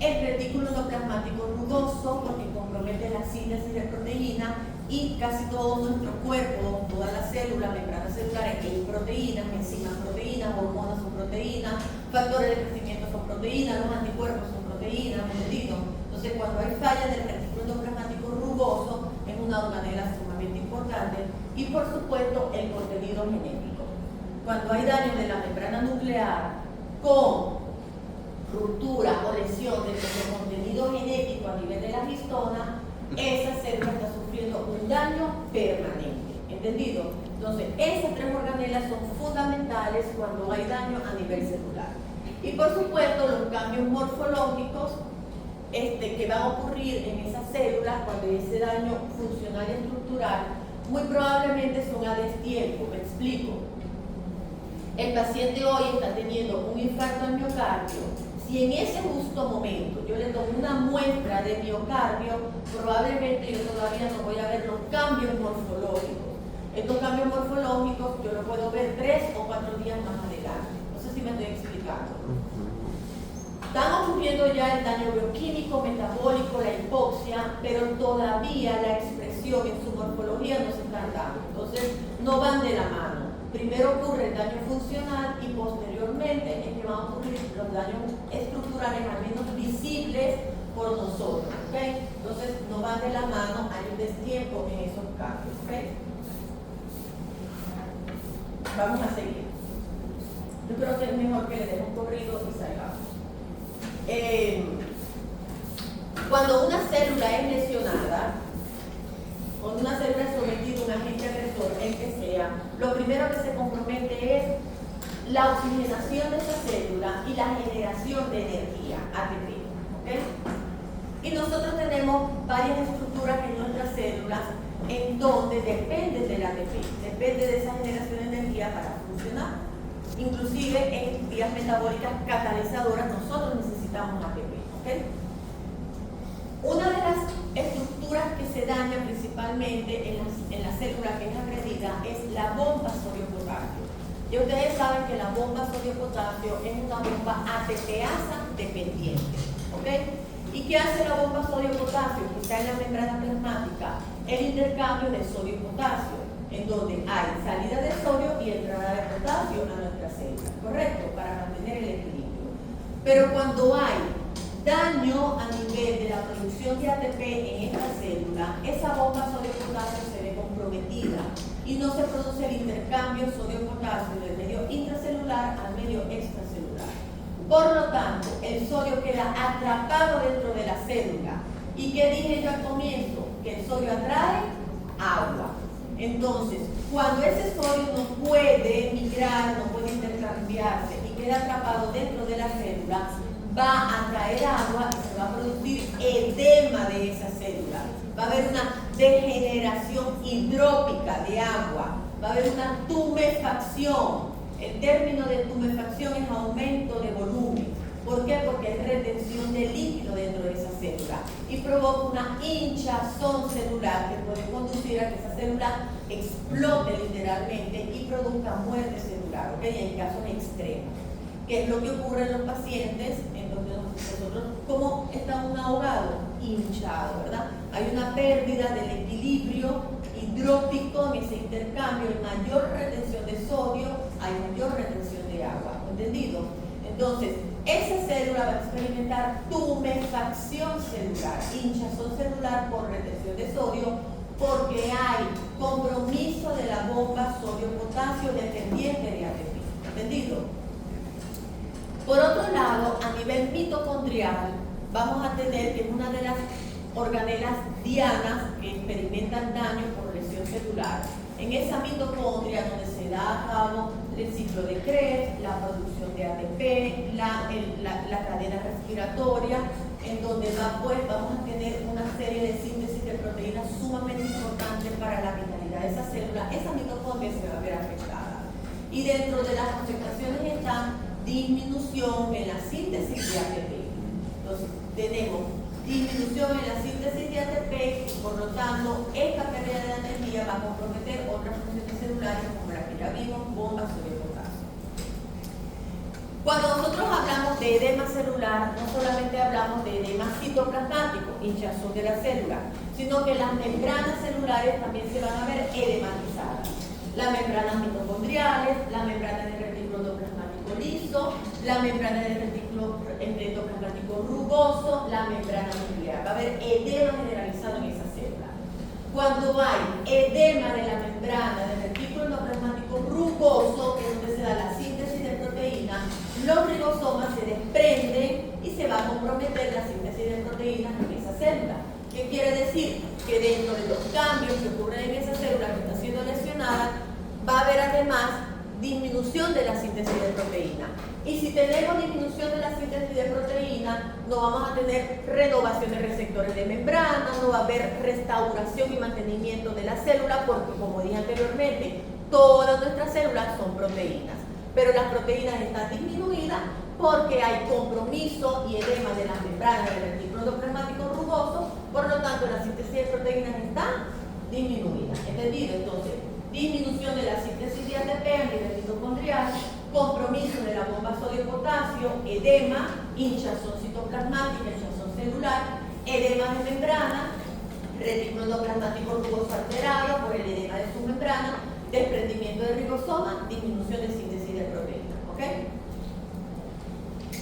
El retículo endoplasmático rugoso, porque compromete la síntesis de proteína, y casi todo nuestro cuerpo, todas las células, membranas celulares, hay proteínas, enzimas proteínas, hormonas son proteínas, factores de crecimiento son proteínas, los anticuerpos son proteínas, ¿entendido? Entonces, cuando hay falla del retículo endoplasmático rugoso, es una organela sumamente importante. Y por supuesto, el contenido genético. Cuando hay daño de la membrana nuclear con ruptura o lesión de nuestro contenido genético a nivel de la histona, esa célula está sufriendo un daño permanente. ¿Entendido? Entonces, esas tres organelas son fundamentales cuando hay daño a nivel celular. Y por supuesto, los cambios morfológicos que van a ocurrir en esas células cuando hay ese daño funcional y estructural, muy probablemente son a destiempo. Me explico. El paciente hoy está teniendo un infarto al miocardio. Si en ese justo momento yo le tomo una muestra de miocardio, probablemente yo todavía no voy a ver los cambios morfológicos. Estos cambios morfológicos yo los puedo ver 3 o 4 días más adelante. No sé si me estoy explicando. Están ocurriendo ya el daño bioquímico, metabólico, la hipoxia, pero todavía la expresión en su morfología no se están dando. Entonces, no van de la mano. Primero ocurre el daño funcional y posteriormente es que van a ocurrir los daños estructurales, al menos visibles por nosotros. ¿Okay? Entonces, no van de la mano, hay un destiempo en esos cambios. ¿Okay? Vamos a seguir. Yo creo que es mejor que le demos un corrido y salgamos. Cuando una célula es lesionada, cuando una célula es sometida a un agente agresor, el que sea, lo primero que se compromete es la oxigenación de esa célula y la generación de energía, ATP. ¿Okay? Y nosotros tenemos varias estructuras en nuestras células en donde dependen del ATP, depende de esa generación de energía para funcionar. Inclusive en vías metabólicas catalizadoras nosotros necesitamos ATP. ¿Okay? Una de las estructuras que se daña principalmente en la célula que es agredida es la bomba sodio-potasio. Y ustedes saben que la bomba sodio-potasio es una bomba ATPasa dependiente. ¿Okay? ¿Y qué hace la bomba sodio-potasio? Que está en la membrana plasmática, el intercambio de sodio y potasio, en donde hay salida de sodio y entrada de potasio a nuestra célula, ¿correcto? Para mantener el equilibrio. Pero cuando hay daño a nivel de la producción de ATP en esta célula, esa bomba sodio-potasio se ve comprometida y no se produce el intercambio sodio-potasio del medio intracelular al medio extracelular. Por lo tanto, el sodio queda atrapado dentro de la célula. ¿Y qué dije yo al comienzo? Que el sodio atrae agua. Entonces, cuando ese sodio no puede migrar, no puede intercambiarse y queda atrapado dentro de la célula, va a atraer agua y se va a producir edema de esa célula. Va a haber una degeneración hidrópica de agua, va a haber una tumefacción. El término de tumefacción es aumento de volumen. ¿Por qué? Porque hay retención de líquido dentro de esa célula y provoca una hinchazón celular que puede conducir a que esa célula explote literalmente y produzca muerte celular, ¿ok? En casos extremos. ¿Qué es lo que ocurre en los pacientes? Entonces nosotros, ¿cómo está un ahogado? Hinchado, ¿verdad? Hay una pérdida del equilibrio hidrópico en ese intercambio, hay mayor retención de sodio, hay mayor retención de agua, ¿entendido? Entonces, esa célula va a experimentar tumefacción celular, hinchazón celular por retención de sodio, porque hay compromiso de la bomba sodio-potasio dependiente de ATP. ¿Entendido? Por otro lado, a nivel mitocondrial, vamos a tener que una de las organelas dianas que experimentan daño por lesión celular, en esa mitocondria donde se da a cabo el ciclo de Krebs, la producción de ATP, la cadena respiratoria, en donde vamos a tener una serie de síntesis de proteínas sumamente importantes para la vitalidad de esa célula. Esa mitocondria se va a ver afectada. Y dentro de las afectaciones están disminución en la síntesis de ATP. Entonces, tenemos disminución en la síntesis de ATP, por lo tanto, esta pérdida de energía va a comprometer otras funciones celulares como la que ya vimos, bombas sodio-potasio. Cuando nosotros hablamos de edema celular, no solamente hablamos de edema citoplasmático, hinchazón de la célula, sino que las membranas celulares también se van a ver edematizadas. Las membranas mitocondriales, la membrana del retículo endoplasmático liso, la membrana del retículo endoplasmático rugoso, la membrana nuclear. Va a haber edema generalizado en esa célula. Cuando hay edema de la membrana del retículo endoplasmático rugoso, que es donde se da la síntesis de proteínas, los ribosomas se desprenden y se va a comprometer la síntesis de proteínas en esa célula. ¿Qué quiere decir? Que dentro de los cambios que ocurren en esa célula que está siendo lesionada, va a haber además disminución de la síntesis de proteína. Y si tenemos disminución de la síntesis de proteína, no vamos a tener renovación de receptores de membrana, no va a haber restauración y mantenimiento de la célula, porque como dije anteriormente, todas nuestras células son proteínas. Pero las proteínas están disminuidas porque hay compromiso y edema de las membranas del retículo endoplasmático rugoso, por lo tanto la síntesis de proteínas está disminuida. ¿Entendido? Entonces, disminución de la síntesis de ATP a nivel mitocondrial, compromiso de la bomba sodio-potasio, edema, hinchazón citoplasmática, hinchazón celular, edema de membrana, retículo endoplasmático rugoso alterado por el edema de su membrana, desprendimiento de ribosoma, disminución de síntesis de proteína. ¿Ok?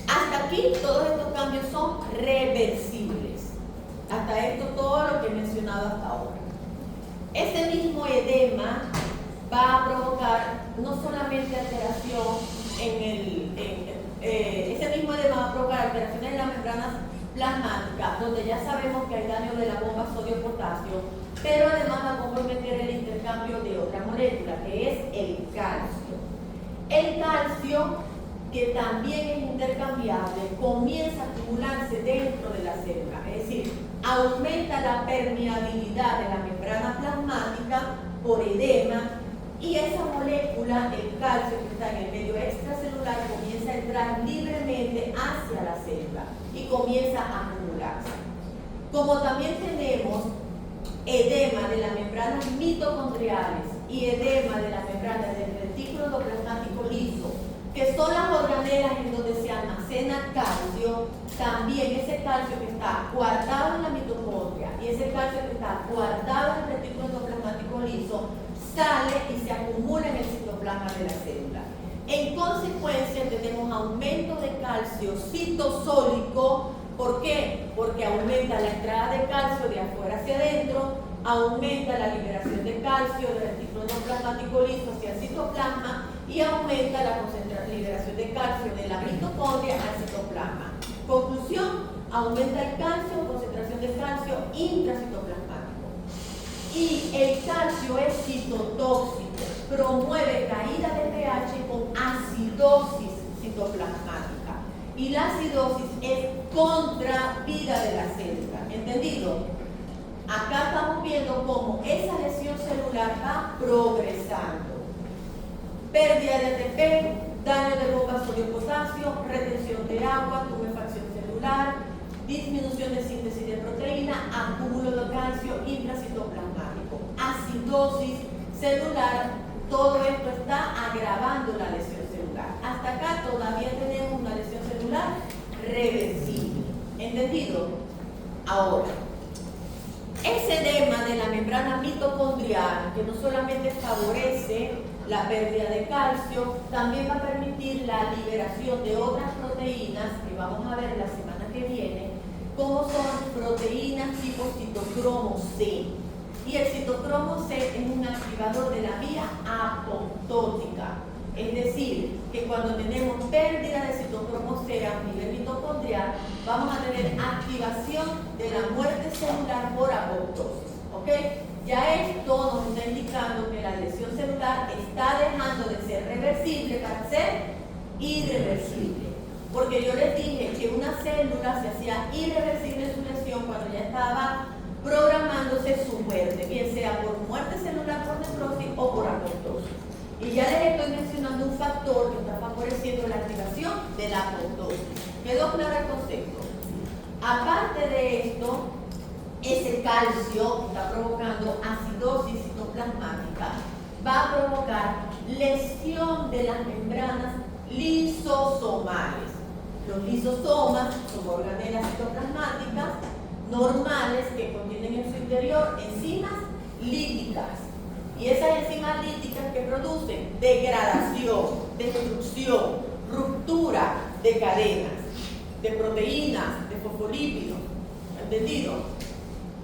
Hasta aquí todos estos cambios son reversibles. Hasta esto todo lo que he mencionado hasta ahora. Ese mismo edema va a provocar no solamente alteración ese mismo edema va a provocar alteraciones en las membranas plasmáticas, donde ya sabemos que hay daño de la bomba sodio-potasio, pero además va a comprometer el intercambio de otra molécula, que es el calcio. El calcio, que también es intercambiable, comienza a acumularse dentro de la célula, es decir, aumenta la permeabilidad de la membrana plasmática por edema, y esa molécula, el calcio que está en el medio extracelular, comienza a entrar libremente hacia la célula y comienza a acumularse. Como también tenemos edema de las membranas mitocondriales y edema de las membranas del retículo endoplasmático liso, que son las organelas en donde se almacena calcio, también ese calcio que está guardado en la mitocondria y ese calcio que está guardado en el retículo endoplasmático liso sale y se acumula en el citoplasma de la célula. En consecuencia tenemos aumento de calcio citosólico. ¿Por qué? Porque aumenta la entrada de calcio de afuera hacia adentro, aumenta la liberación de calcio del retículo endoplasmático liso hacia el citoplasma y aumenta la liberación de calcio de la mitocondria al citoplasma. Conclusión, aumenta el calcio, concentración de calcio intracitoplasmático. Y el calcio es citotóxico, promueve caída de pH con acidosis citoplasmática. Y la acidosis es contra vida de la célula. ¿Entendido? Acá estamos viendo cómo esa lesión celular va progresando. Pérdida de ATP, daño de bomba sodio-potasio, retención de agua, tumefacción celular, disminución de síntesis de proteína, acúmulo de calcio intracitoplasmático, acidosis celular. Todo esto está agravando la lesión celular. Hasta acá todavía tenemos una lesión celular reversible. ¿Entendido? Ahora, ese edema de la membrana mitocondrial, que no solamente favorece la pérdida de calcio, también va a permitir la liberación de otras proteínas que vamos a ver la semana que viene, como son proteínas tipo citocromo C. Y el citocromo C es un activador de la vía apoptótica. Es decir, que cuando tenemos pérdida de citocromo C a nivel mitocondrial, vamos a tener activación de la muerte celular por apoptosis. ¿Ok? Ya esto nos está indicando que la lesión celular está dejando de ser reversible para ser irreversible. Porque yo les dije que una célula se hacía irreversible su lesión cuando ya estaba programándose su muerte, bien sea por muerte celular por necrosis o por apoptosis. Y ya les estoy mencionando un factor que está favoreciendo la activación de la apoptosis. ¿Quedó claro el concepto? Aparte de esto, ese calcio que está provocando acidosis citoplasmática va a provocar lesión de las membranas lisosomales. Los lisosomas son organelas citoplasmáticas normales que contienen en su interior enzimas líticas. Y esas enzimas líticas que producen degradación, destrucción, ruptura de cadenas, de proteínas, de fosfolípidos. ¿Entendido?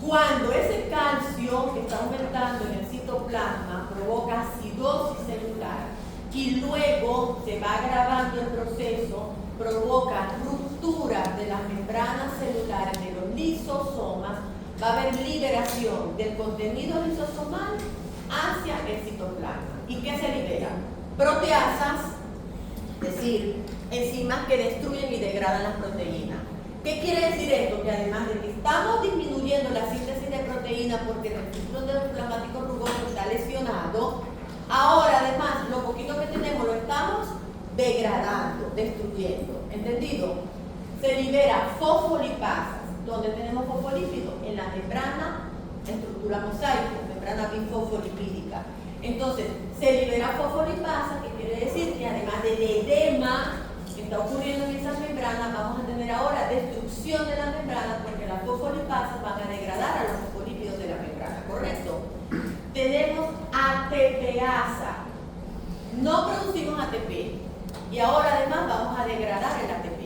Cuando ese calcio que está aumentando en el citoplasma provoca acidosis celular y luego se va agravando el proceso, provoca ruptura de las membranas celulares de los lisosomas, va a haber liberación del contenido lisosomal hacia el citoplasma. ¿Y qué se libera? Proteasas, es decir, enzimas que destruyen y degradan las proteínas. ¿Qué quiere decir esto? Que además de que estamos disminuyendo la síntesis de proteínas porque el retículo endoplasmático rugoso está lesionado, ahora además lo poquito que tenemos lo estamos degradando, destruyendo. ¿Entendido? Se libera fosfolipasas. ¿Dónde tenemos fosfolípidos? En la membrana, estructura mosaico, membrana bifosfolipídica. Entonces, se libera fosfolipasa, que quiere decir que además del edema que está ocurriendo en esas membranas, vamos a tener ahora destrucción de la membrana porque las fosfolipasas van a degradar a los fosfolípidos de la membrana, ¿correcto? Tenemos ATPasa. No producimos ATP y ahora además vamos a degradar el ATP.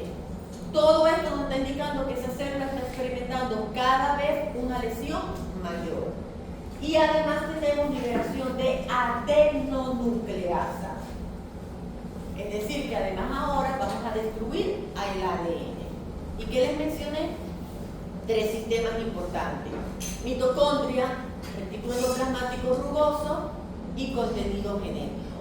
Todo esto nos está indicando que esa célula está experimentando cada vez una lesión mayor. Y además tenemos liberación de adenonucleasa. Es decir, que además ahora vamos a destruir el ADN. ¿Y qué les mencioné? 3 sistemas importantes: mitocondria, retículo endoplasmático rugoso y contenido genético.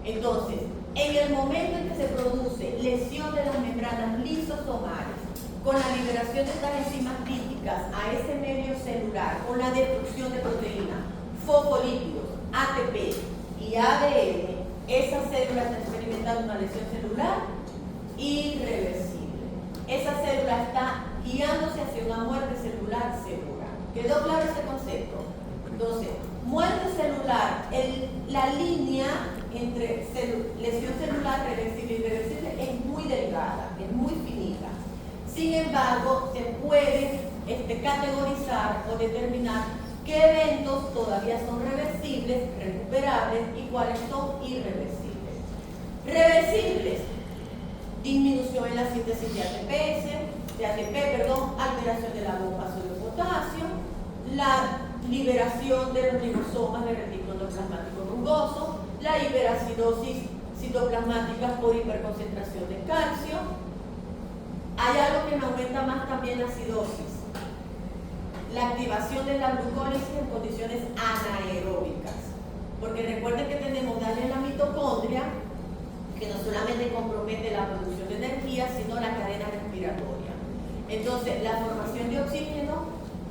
Entonces, en el momento en que se produce lesión de las membranas lisosomales, con la liberación de estas enzimas líticas a ese medio celular, con la destrucción de proteínas, fosfolípidos, ATP y ADN, esa célula está experimentando una lesión celular irreversible. Esa célula está guiándose hacia una muerte celular segura. ¿Quedó claro ese concepto? Entonces, muerte celular, la línea entre lesión celular reversible y irreversible es muy delgada, es muy finita. Sin embargo, se puede categorizar o determinar qué eventos todavía son reversibles, recuperables y cuáles son irreversibles. Reversibles: disminución en la síntesis de ATP, alteración de la bomba sodio-potasio, la liberación de los ribosomas del retículo endoplasmático rugoso, la hiperacidosis citoplasmática por hiperconcentración de calcio. Hay algo que me aumenta más también la acidosis: la activación de la glucólisis en condiciones anaeróbicas. Porque recuerden que tenemos daño en la mitocondria, que no solamente compromete la producción de energía, sino la cadena respiratoria. Entonces, la formación de oxígeno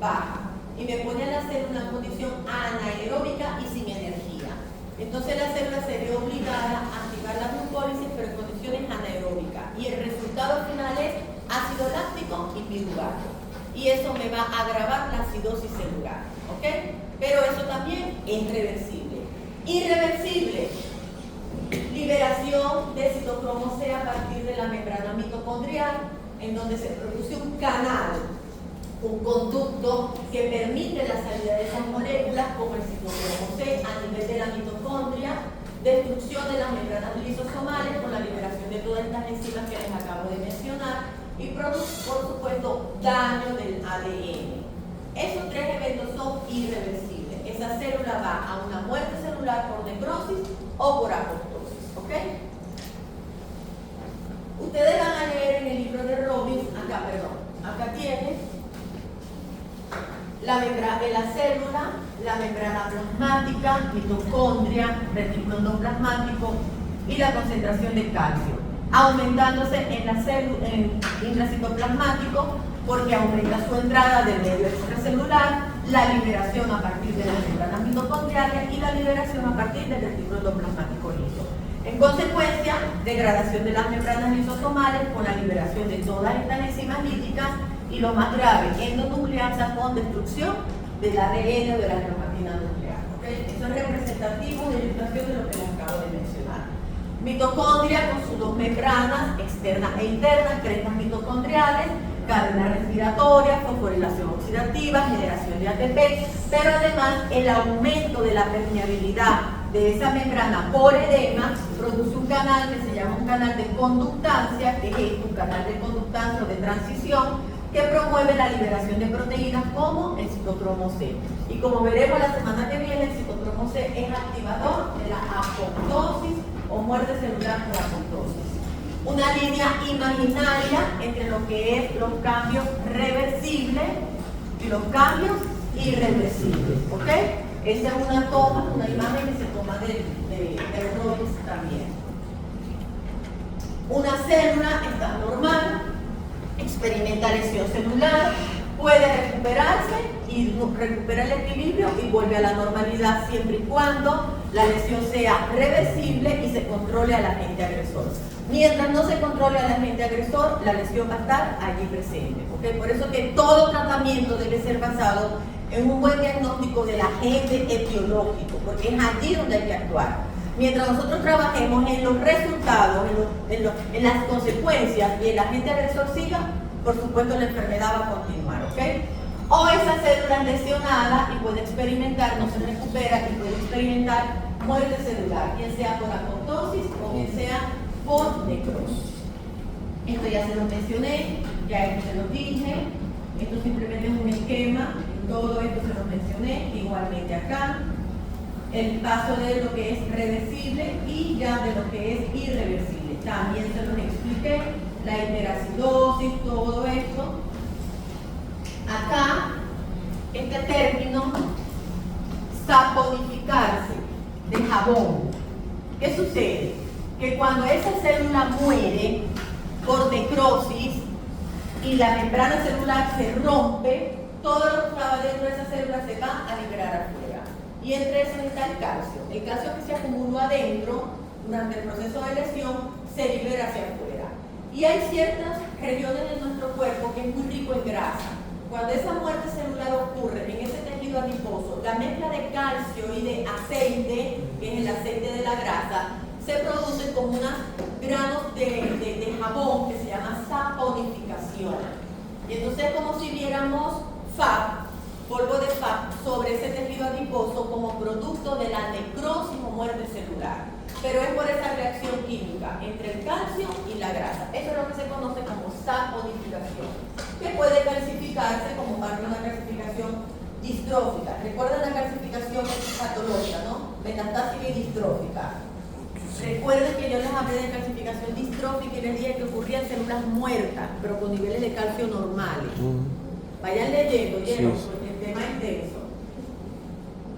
baja y me pone a la célula en condición anaeróbica y sin energía. Entonces, la célula se ve obligada a activar la glucólisis, pero en condiciones anaeróbicas. Y el resultado final es ácido láctico y piruvato. Y eso me va a agravar la acidosis celular. ¿Ok? Pero eso también es reversible. Irreversible: liberación de citocromo C a partir de la membrana mitocondrial, en donde se produce un canal, un conducto que permite la salida de esas moléculas como el citocromo C a nivel de la mitocondria, destrucción de las membranas lisosomales con la liberación de todas estas enzimas que les acabo de mencionar y por supuesto daño del ADN. Esos tres eventos son irreversibles. Esa célula va a una muerte celular por necrosis o por apoptosis, ¿ok? Ustedes van a leer en el libro de Robbins, acá tienen la membrana de la célula, la membrana plasmática, mitocondria, retículo endoplasmático y la concentración de calcio, aumentándose en la célula, en intracitoplasmático, porque aumenta su entrada del medio extracelular, la liberación a partir de las membranas mitocondriales y la liberación a partir del retículo endoplasmático liso. En consecuencia, degradación de las membranas lisosomales con la liberación de todas estas enzimas líticas y lo más grave, endonucleasa con destrucción del ADN o de la cromatina nuclear. ¿Okay? Eso es representativo de ilustración de lo que les acabo de mencionar. Mitocondria con sus dos membranas, externas e internas, crestas mitocondriales, cadena respiratoria, fosforilación oxidativa, generación de ATP, pero además el aumento de la permeabilidad de esa membrana por edema produce un canal que se llama un canal de conductancia, que es un canal de conductancia o de transición, que promueve la liberación de proteínas como el citocromo C. Y como veremos la semana que viene, el citocromo C es activador de la apoptosis o muerte celular por apoptosis. Una línea imaginaria entre lo que es los cambios reversibles y los cambios irreversibles, ¿ok? Esa es una toma, una imagen que se toma de Robbins también. Una célula está normal, experimenta lesión celular, puede recuperarse y recupera el equilibrio y vuelve a la normalidad siempre y cuando la lesión sea reversible y se controle al agente agresor. Mientras no se controle al agente agresor, la lesión va a estar allí presente. ¿Okay? Por eso que todo tratamiento debe ser basado en un buen diagnóstico del agente etiológico, porque es allí donde hay que actuar. Mientras nosotros trabajemos en los resultados, en las consecuencias y el agente agresor siga, por supuesto la enfermedad va a continuar, ¿ok? O esa célula es lesionada y puede experimentar, no se recupera y puede experimentar muerte celular, bien sea por apoptosis o bien sea por necrosis. Esto ya se lo mencioné, ya esto se lo dije, esto simplemente es un esquema, todo esto se lo mencioné, igualmente acá. El paso de lo que es reversible y ya de lo que es irreversible. También se los expliqué, la hiperacidosis, todo esto. Acá, este término, saponificarse de jabón. ¿Qué sucede? Que cuando esa célula muere por necrosis y la membrana celular se rompe, todo lo que estaba dentro de esa célula se va a liberar afuera. Y entre esos está el calcio. El calcio que se acumuló adentro durante el proceso de lesión se libera hacia afuera. Y hay ciertas regiones de nuestro cuerpo que es muy rico en grasa. Cuando esa muerte celular ocurre en ese tejido adiposo, la mezcla de calcio y de aceite, que es el aceite de la grasa, se producen como unos granos de jabón que se llama saponificación. Y entonces es como si viéramos polvo de FAP sobre ese tejido adiposo como producto de la necrosis o muerte celular. Pero es por esa reacción química entre el calcio y la grasa. Eso es lo que se conoce como saponificación, que puede clasificarse como parte de una clasificación distrófica. Recuerden la clasificación patológica, ¿no? Metastásica y distrófica. Recuerden que yo les hablé de clasificación distrófica y les dije que ocurría en células muertas, pero con niveles de calcio normales. Vayan leyendo, ¿oyeron? Porque el tema es denso.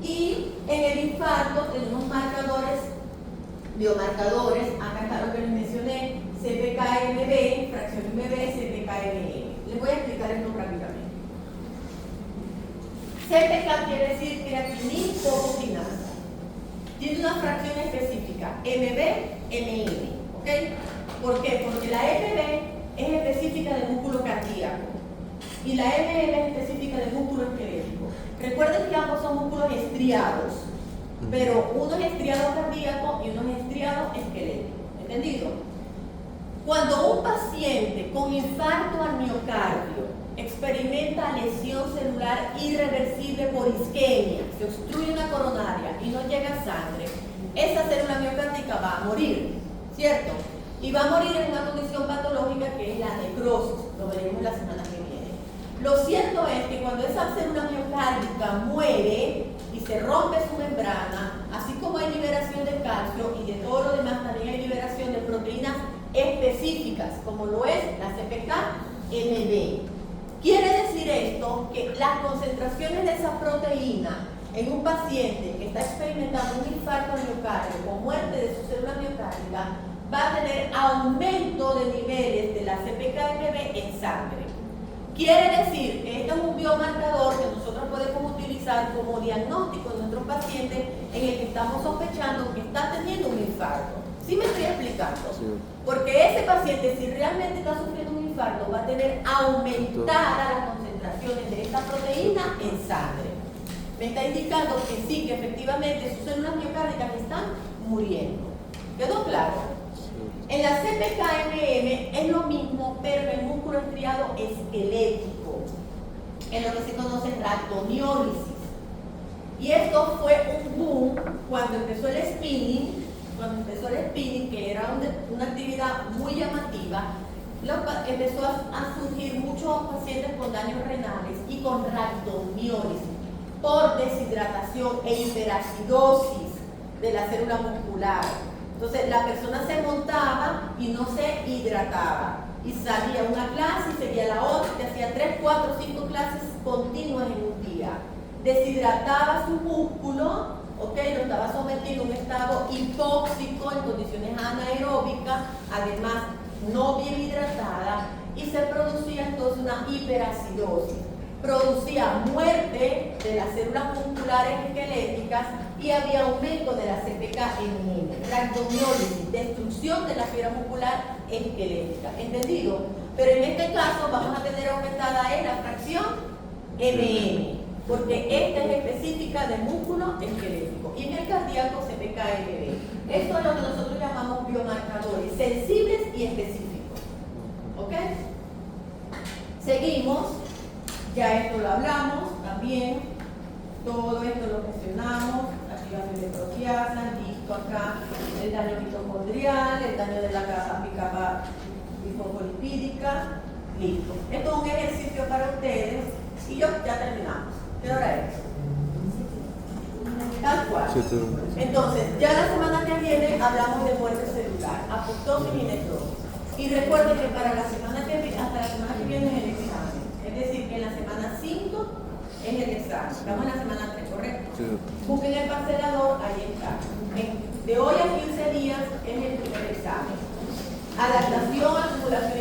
Y en el infarto tenemos marcadores, biomarcadores, acá está lo que les mencioné, CPK-MB, fracción MB, CPK-MB. Les voy a explicar esto rápidamente. CPK quiere decir creatinina-focofinasa. Tiene una fracción específica, MB, MN, ¿ok? ¿Por qué? Porque la MB es específica del músculo cardíaco y la MN es específica del músculo esquelético. Recuerden que ambos son músculos estriados, pero uno es estriado cardíaco y uno es estriado esquelético. ¿Entendido? Cuando un paciente con infarto al miocardio experimenta lesión celular irreversible por isquemia, se obstruye una coronaria y no llega sangre, esa célula miocárdica va a morir, ¿cierto? Y va a morir en una condición patológica que es la necrosis, lo veremos la semana que viene. Lo cierto es que cuando esa célula miocárdica muere y se rompe su membrana, así como hay liberación de calcio y de todo lo demás, también hay liberación de proteínas específicas, como lo es la CPK-MB. Quiere decir esto que las concentraciones de esa proteína en un paciente que está experimentando un infarto al miocardio o muerte de su célula miocárdica va a tener aumento de niveles de la CPK-MB en sangre. Quiere decir que este es un biomarcador que nosotros podemos utilizar como diagnóstico en nuestros pacientes en el que estamos sospechando que está teniendo un infarto. ¿Sí me estoy explicando? Sí. Porque ese paciente, si realmente está sufriendo un infarto, va a tener aumentadas las concentraciones de esta proteína en sangre. Me está indicando que sí, que efectivamente sus células miocárdicas están muriendo. ¿Quedó claro? En la CPK-MM es lo mismo, pero en músculo estriado esquelético, en lo que se conoce rhabdomiólisis. Y esto fue un boom cuando empezó el spinning, que era una actividad muy llamativa. Empezó a surgir muchos pacientes con daños renales y con rhabdomiólisis por deshidratación e hiperacidosis de la célula muscular. Entonces la persona se montaba y no se hidrataba y salía una clase y seguía la otra y hacía 3, 4, 5 clases continuas en un día. Deshidrataba su músculo, lo estaba sometiendo a un estado hipóxico en condiciones anaeróbicas, además no bien hidratada, y se producía entonces una hiperacidosis. Producía muerte de las células musculares esqueléticas y había aumento de la CPK-MB, rhabdomiólisis, destrucción de la fibra muscular esquelética. ¿Entendido? Pero en este caso vamos a tener aumentada la fracción MM, porque esta es específica de músculo esquelético. Y en el cardíaco CPK-MB. Esto es lo que nosotros llamamos biomarcadores sensibles y específicos. ¿Ok? Seguimos. Ya esto lo hablamos también, todo esto lo mencionamos, activación de proteasa, listo acá, el daño mitocondrial, el daño de la capa lipofolipídica, listo. Esto es un ejercicio para ustedes y ya terminamos. ¿Qué hora es? Tal cual. Entonces, ya la semana que viene hablamos de muerte celular, apoptosis y necrosis. Y recuerden que para la semana que viene, hasta la semana que viene es el examen. Es decir, que en la semana 5 es el examen. Estamos en la semana 3, ¿correcto? Sí. Busquen el parcelador, ahí está. De hoy a 15 días es el primer examen. Adaptación, acumulación